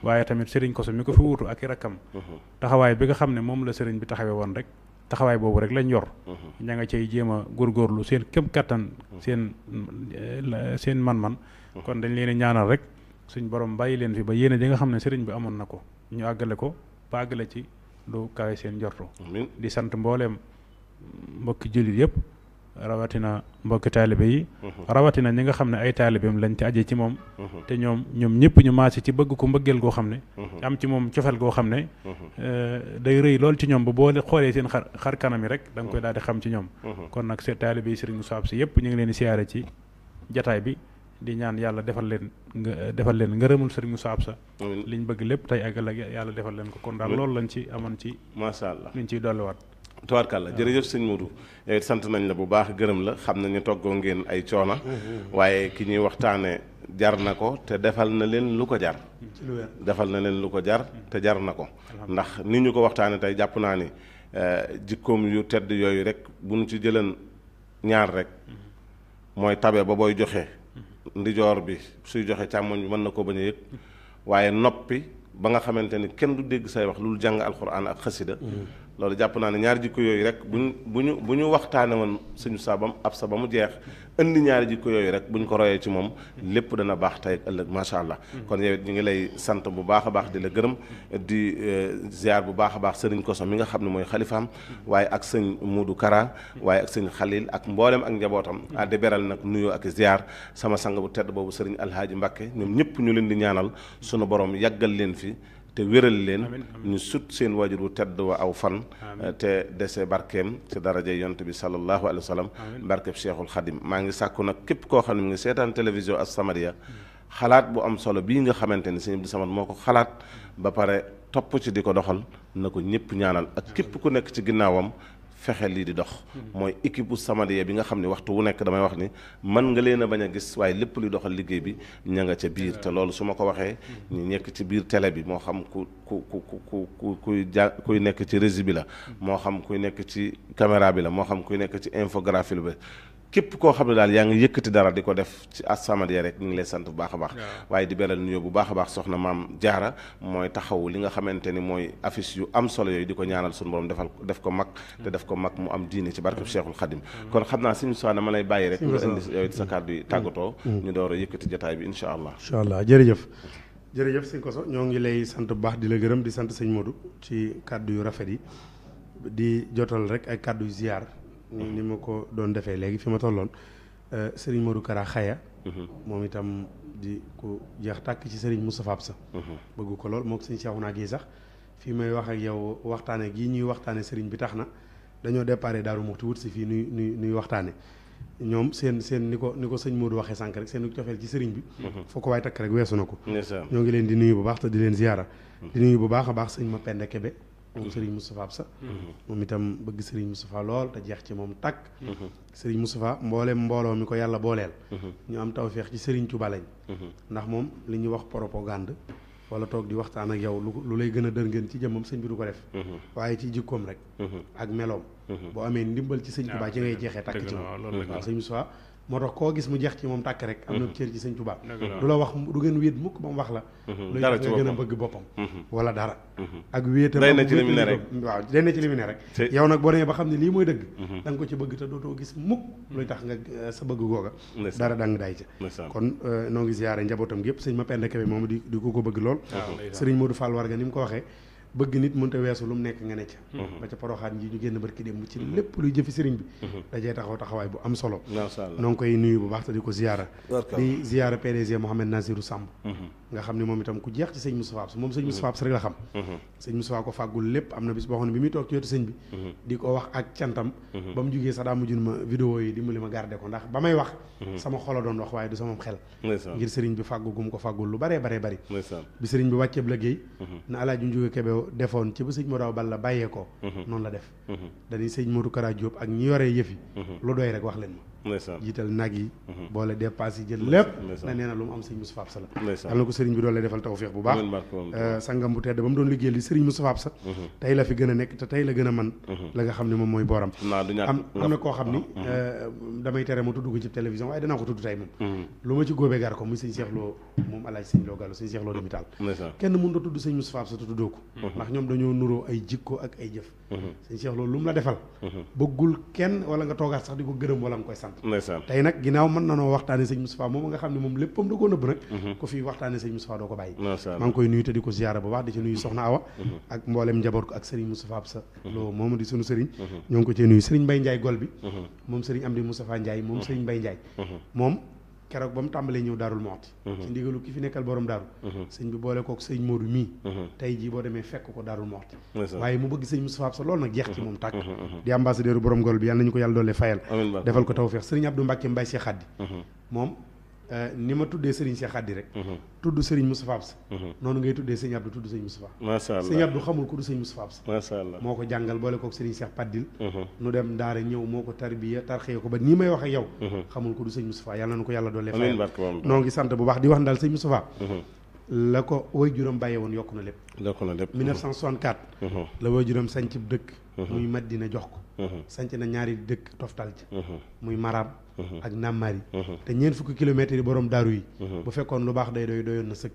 waaye tamit Serigne Koso mi ko fi wuutu ak i rakkam taxawaay bi nga xam ne moom la Serigne bi taxawee woon rek taxawaay boobu rek lañ yor ña nga cay jéem a góorgóorlu seen kéem kattan seen man-man kon dañ leen ñaanal rek suñ borom bàyyi leen fi ba yéene ji nga xam ne sëriñ bi amoon na ko ñu àggale ko ba àggale ci lu kawe seen njortu di sant mbooleem mbokki jullit yëpp rawatina mbokki taalibe yi rawatina ñi nga xam ne ay taalibeem lañ ci aje ci moom te ñoom ñëpp ñu maase ci bëgg ko mbëggeel goo xam ne am ci moom cofeel goo xam ne day rëy lool ci ñoom ba boo xoolee seen xar kanam yi rek da nga koy daal di xam ci ñoom kon nag seen taalibe yi Serigne Moussa Absa yëpp ñu ngi leen di siyaare ci jataay bi di ñaan yàlla defal leen ngërëmul Serigne Moussa Absa liñ bëgg lépp tey ak ëllëg yàlla defal leen ko kon daal loolu lañ ci amoon ci macha allah liñ ciy dolliwaat tubaarkàlla jërëjëf sëñ Modou yow it sant nañ la bu baax gërëm la xam nañu toggoo ngeen ay coona waaye ki ñuy waxtaane jar na ko te defal na leen lu ko jar defal na leen lu ko jar te jar na ko ndax ni ñu ko waxtaane tey jàpp naa ni jikkoom yu tedd yooyu rek bu ñu ci jëlan ñaar rek mooy tabe ba booy joxe ndijoor bi suy joxe càmmoñ bi mën na ko bañ a yëg waaye noppi ba nga xamante ni kenn du dégg say wax lu jàng alxuraan ak xasida loolu jàpp naa ne ñaari jikko yooyu rek bu ñu waxtaane woon suñu saabam ab sa ba mu jeex indi ñaari jikko yooyu rek bu ñu ko royee ci moom lépp dana baax tey ak ëllëg macha allah kon yow it ñu ngi lay sant bu baax a baax di la gërëm di ziar bu baax a baax sëriñ Koso mi nga xam ne mooy xalifaam waaye ak sëñ Modou Kara waaye ak sëñ Xalil ak mboolem ak njabootam di beral nag nuyoo ak ziar sama sang bu tedd boobu sëriñ Alhaaji Mbàkke ñoom ñëpp ñu leen di ñaanal sunu borom yàggal leen fi te wéral leen ñu sut seen waajur wu tedd wa aw fan te dese barkeem ci daraja yonent bi sallallahu alayhi wa sallam barkeem Cheikhul Khadim maa ngi sàkku nag képp koo xam ne mi ngi seetaan télévision As-Samadiyya xalaat bu am solo bii nga xamante ni sëñ Abdou Samad moo ko xalaat ba pare topp ci di ko doxal na ko ñëpp ñaanal ak képp ku nekk ci ginnaawam fexe lii di dox mooy équipe bu Samadiyya bi nga xam ne waxtu wu nekk damay wax ni mën nga leen a bañ a gis waaye lépp luy doxal liggéey bi ña nga ca biir te loolu su ma ko waxee ñu nekk ci biir télé bi moo xam kuy nekk ci régie bi la moo xam kuy nekk ci caméra bi la moo xam kuy nekk ci infographie bi képp koo xam ne daal yaa ngi yëkkati dara di ko def ci As-Samadiyya rek ñu ngi lay sant bu baax a baax waaye di beral nuyoo bu baax a baax soxna maam Jaara mooy taxawu li nga xamante ni mooy affiche yu am solo yooyu di ko ñaanal suñu borom def ko mag te def ko mag mu am diine ci barkeb Cheikhul Khadim kon xam naa suñu soxna ma lay bàyyi rek nga indi yow sa kàddu yi tàggatoo ñu door a yëkkati jotaay bi incha allah jërëjëf sëñ Koso ñoo ngi lay sant bu baax di la gërëm di sant sëñ Modou ci kàddu yu rafet yi di jotal rek ay kàddu yu ziar ni ma ko doon defee léegi fi ma tolloon Serigne Modou Kara Xaya moom itam di ko jeex tàkk ci Serigne Moustapha Absa bëgg ko lool moo ko sëñ Cheikhouna gi sax fii may wax ak yow waxtaane gii ñuy waxtaane Serigne bi tax na dañoo déparé Daaru Muxti wut si fii nuy waxtaane ñoom seen ni ko sëñ Modou waxee sànq rek seen cofeel ci Serigne bi foo ko waaye takk rek weesu na ko ñoo ngi leen di nuyu bu baax te di leen ziyaara di nuyu bu baax a baax sëñ Mapenda Kebe moom Serigne Moustapha Absa moom itam bëgg Serigne Moustapha lool te jeex ci moom takk Serigne Moustapha mbooloo mi ko yàlla booleel ñu am tawfeex ci Serigne Touba lañ ndax moom li ñuy wax propagande wala toog di waxtaan ak yow lu lay gën a dër ngeen ci jëmmam sëñ bi du ko def waaye ci jikkoom rek ak meloom boo amee ndimbal ci sëñ Touba ci ngay jeexee takk ci moom waaw sëñ Moustapha moo tax koo gis mu jeex ci moom tàkk rek am na cër ci sëñ Touba du la wax du ngeen wéet mukk ba mu wax la luy tax nga gën a bëgg boppam wala dara ak wéetam day na ci li mu ne rek waaw day na ci li mu ne rek yow nag boo demee ba xam ne lii mooy dëgg da nga ko ci bëgg te dootoo gis mukk luy tax nga sa bëgg googa dara dang day ca kon noo ngi ziyaare njabootam gépp sëñ Mapenda Kebe moom di ko bëgg lool sëriñ Modou Fall Warga ni mu ko waxee bëgg nit mënta weesu lu mu nekk nga ne ca ba ca Poroxaan ji ñu génn barki dem ci lépp luy jëfi sëriñ bi dajee taxawaay bu am solo noo ngi koy nuyu bu baax te di ko ziyaara di ziyaara PDG Mouhamed Nazirou Samb nga xam ne moom itam ku jeex ci sëñ Moustapha Absa moom sëñ Moustapha Absa rek la xam sëñ Moustapha ko fàggul lépp am na bis boo xam ne bi muy toog ci wetu sëñ bi di ko wax ak cantam ba mu jugee sax daa mujjun ma vidéo yi dimbali ma garder ko ndax ba may wax sama xol a doon wax waaye du sama xel ngir sëriñ bi fàggu gum ko fàggul lu baree bari bi sëriñ bi wàcceeb liggéey na Alaaji Njuga Kebe defoon ci ba sëñ Modou Balla bàyyee ko noonu la def dañuy sëñ Modou Kara Diop ak ñi yoree yëfi lu doy rek wax leen jiital nag yi boole dépense yi jël lépp na nee na lu mu am sëñ Moustapha Absa la yàlla na ko sëriñ bi doole defal tawfeex bu baax sangam bu tedd ba mu doon liggéey li sëriñ Moustapha Absa tey la fi gën a nekk te tey la gën a man la nga xam ne moom mooy booram am na koo xam ni damay tere ma tudd ko ci télévision waaye danaa ko tudd tey moom lu ma ci góobee gar ko muy sëñ Cheikh Lo moom alaaj sëñ Lo Gallo sëñ Cheikh Lo demital kenn mënut a tudd sëñ Moustapha Absa te tuddoo ko ndax ñoom dañoo nuroo ay jikko ak ay jëf sëñ Cheikh Lo lu mu la defal bëggul kenn wala nga toogaat sax di ko gërëm wala nga koy sant tey nag ginnaaw mën na noo waxtaane sëñ Moustapha moom nga xam ne moom léppam da koo nëbb nag ko fii waxtaane sëñ Moustapha doo ko bàyyi maa ngi koy nuyu te di ko ziyaara bu baax di ci nuyu soxna Awa ak mboolem njaboot ko ak sëriñ Moustapha Absa Lo moom di sunu sëriñ ñoo ngi ko cee nuyu sëriñ Mbaye Ndiaye gol bi moom sëriñ Amdi Moustapha Ndiaye moom sëriñ Mbaye Ndiaye moom keroog ba mu tàmbalee ñëw Daarul Muxti ci ndigalu ki fi nekkal borom daaru sëñ bi boole kook sëñ Modou mii tey jii boo demee fekk ko Daarul Muxti waaye mu bëgg sëñ Moustapha Absa loolu nag jeex ci moom tàkk di ambassadeur borom gol bi yàlla nañu ko yàlla doole fayal defal ko tawfeex sëriñ Abdou Mbacke Mbaye Cheikh Khady moom ni ma tuddee Serigne Cheikh Khady rek tudd Serigne Moustapha Absa noonu ngay tuddee sëñ Abdou tudd sëñ Moustapha macha Allah sëñ Abdou xamul ku du sëñ Moustapha Absa macha Allah moo ko jàngal boole kook Serigne Cheikh Paddil nu dem daara ñëw moo ko tarbiya tarxee ko ba nii may wax ak yow xamul ku du sëñ Moustapha yàlla na ko yàlla doole fayal noo ngi sant bu baax di wax daal sëñ Moustapha la ko way juróom bàyyee woon yokk na lépp 1964 la way juróom sanc dëkk muy Madina jox ko sanc na ñaari dëkk toftal ci muy Maram ak Namari te ñeent fukki kilomètres yi borom daaru yi bu fekkoon lu baax day doyoon na sëkk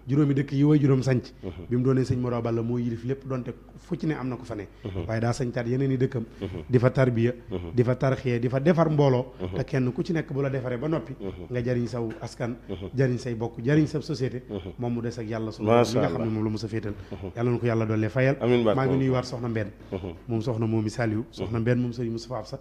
juróomi dëkk yi way juróom sanc bi mu doonee sëñ Modou Balla moo yilif lépp donte fu ci ne am na ko fa ne waaye daa sañtaat yeneen i dëkkam di fa tarbiya di fa tarxiyee di fa defar mbooloo te kenn ku ci nekk bu la defaree ba noppi nga jariñ saw askan jariñ say bokk jariñ sa société moom mu des ak yàlla sunu li nga xam ne moom la mu sa féetal yàlla na ko yàlla doole fayal maa ngi nuyu waat soxna Mbenn moom soxna moomi Saliou soxna Mbenn moom sëriñ Moustapha Absa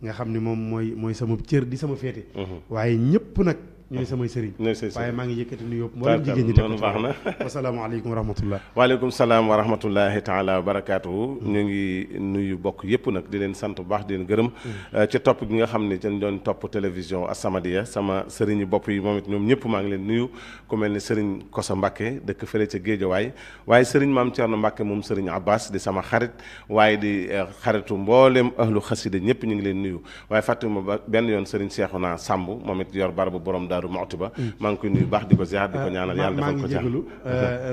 nga xam ne moom mooy sama cër di sama féete waaye ñëpp nag ñooy samay sëriñ waaye maa ngi yëkkati nuyoo mboolem jigéen ñi teg baax na wasalaamaaleykum wa rahmatullah waaleykum salaam wa rahmatullahi taala wa barakaatuhu ñu ngi nuyu bokk yëpp nag di leen sant bu baax di leen gërëm ci topp gi nga xam ne dañ doon topp télévision As-Samadiyya sama sëriñ yi bopp yi moom it ñoom ñëpp maa ngi leen nuyu ku mel ni sëriñ Kosa Mbacke dëkk fële ca Géejawaay waaye sëriñ Maam Thierno Mbacke moom sëriñ Abbas di sama xarit waaye di xaritu mboolem ahlu xasida ñëpp ñu ngi leen nuyu waaye fàttuma ba benn yoon sëriñ Cheikhouna Samb moom it yor barabu borom Daaru Muxti ba maa ngi koy nuyu baax di ko ziar di ko ñaanal yàlla defal ko maa ngi jégalu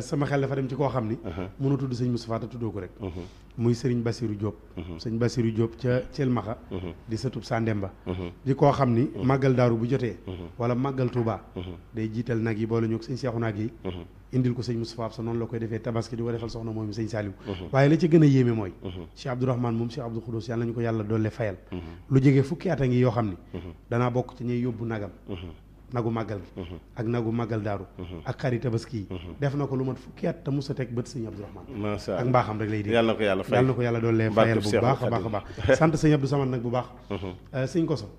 sama xel dafa dem ci koo xam ni mën a tudd sëñ Moustapha te tuddoo ko rek muy sëriñ Bassirou Diop sëñ Bassirou Diop ca Thielmaxa di sëtub Sandemba di koo xam ni màggal daaru bu jotee wala màggal Touba day jiital nag yi boole ñoo sëñ Cheikhouna gi indil ko sëñ Moustapha Absa noonu la koy defee tabaski di ko defal soxna moom sëñ Saliou waaye la ci gën a yéeme mooy Cheikh Abdourahmane moom Cheikh Abdou Khoudous yàlla nañu ko yàlla doole fayal lu jege fukki at a ngi yoo xam ni danaa bokk ci ñuy yóbbu nagam nagu màggal gi ak nagu màggal daaru ak xari tabaski yi def na ko lu mat fukki at te musa teg bët sëñ Abdourahmane ak mbaaxam rek lay dégg yàlla na ko yàlla fay yàlla na ko yàlla doon lee fayal bu baax a baax a baax sant sëñ Abdou Samad nag bu baax sëñ Koso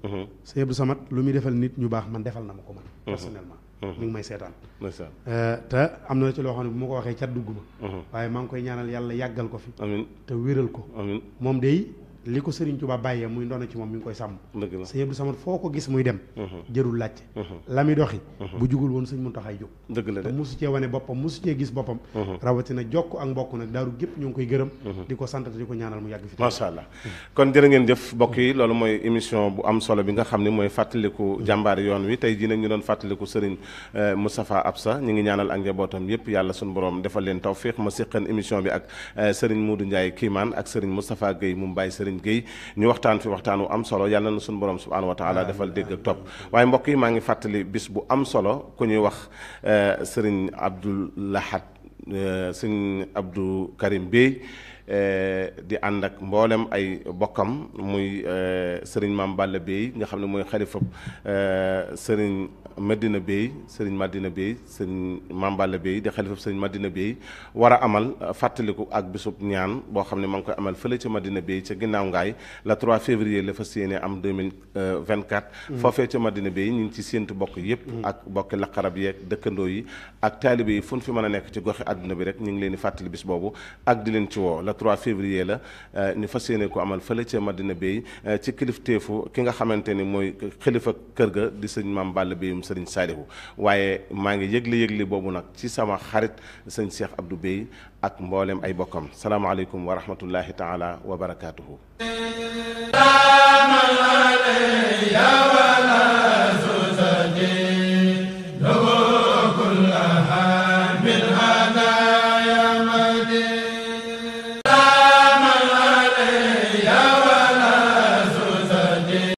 sëñ Abdou Samad lu muy defal nit ñu baax man defal na ma ko man personnellement mi ngi may seetaan te am na ci loo xam ne bu ma ko waxee cat dugg ma waaye maa ngi koy ñaanal yàlla yàggal ko fi te wéral ko moom day li ko Serigne Touba bàyyee muy ndono ci moom mi ngi koy sàmm sëñ Abdou Samad foo ko gis muy dem jërul laajte la muy doxi bu jugul woon sëñ Muntaxay jóg dëgg la de mosu cee wane boppam mosu cee gis boppam rawatina jokk ak mbokk nag daaru gépp ñu ngi koy gërëm di ko sant te di ko ñaanal mu yàgg fi macha allah kon jërë ngeen jëf mbokk yi loolu mooy émission bu am solo bi nga xam ne mooy fàttaliku jàmbaari yoon wi tey jii nag ñu doon fàttaliku Serigne Moustapha Absa ñu ngi ñaanal ak njabootam yëpp yàlla suñu borom defal leen tawfiq ma séqan émission bi ak Serigne Modou Ndiaye Kiimaan ak Serigne Moustapha Guèye mu Mbaye Serigne Guèye ñu waxtaan fi waxtaan wu am solo yàlla na suñu borom subhanahu wa taala defal dégg ak topp waaye mbokk yi maa ngi fàttali bis bu am solo ku ñuy wax Serigne Abdou Lahad Serigne Abdou Karim Bey di ànd ak mboolem ay bokkam muy Serigne Mame Balla Bey nga xam ne mooy xalifa Serigne Madina Bey Serigne Madina Bey Serigne Mame Balla Bey di xalifa Serigne Madina Bey war a amal fàttaliku ak bisub ñaan boo xam ne ma ngi koy amal fële ca Madina Bey ca ginnaaw ngaay la 3 février la fas yéene am 2024 foofee ca Madina Bey ñu ngi ci séentu bokk yëpp ak bokki laqarab yeeg dëkkandoo yi ak taalibe yi fu ñu fi mën a nekk ci goxi àdduna bi rek ñu ngi leen di fàttali bis boobu ak di leen ci woo 3 février la ñu fas yéene ko amal fële ca Madina Bey ci kilifteefu ki nga xamante ni mooy xalifa kër ga di sëñ Mame Balla Beyum sëriñ Saalihu waaye maa ngi yëgle boobu nag ci sama xarit sëñ Cheikh Abdou Bey ak mboolem ay bokkam salaamaaleykum wa rahmatullahi taala wa barakaatuhu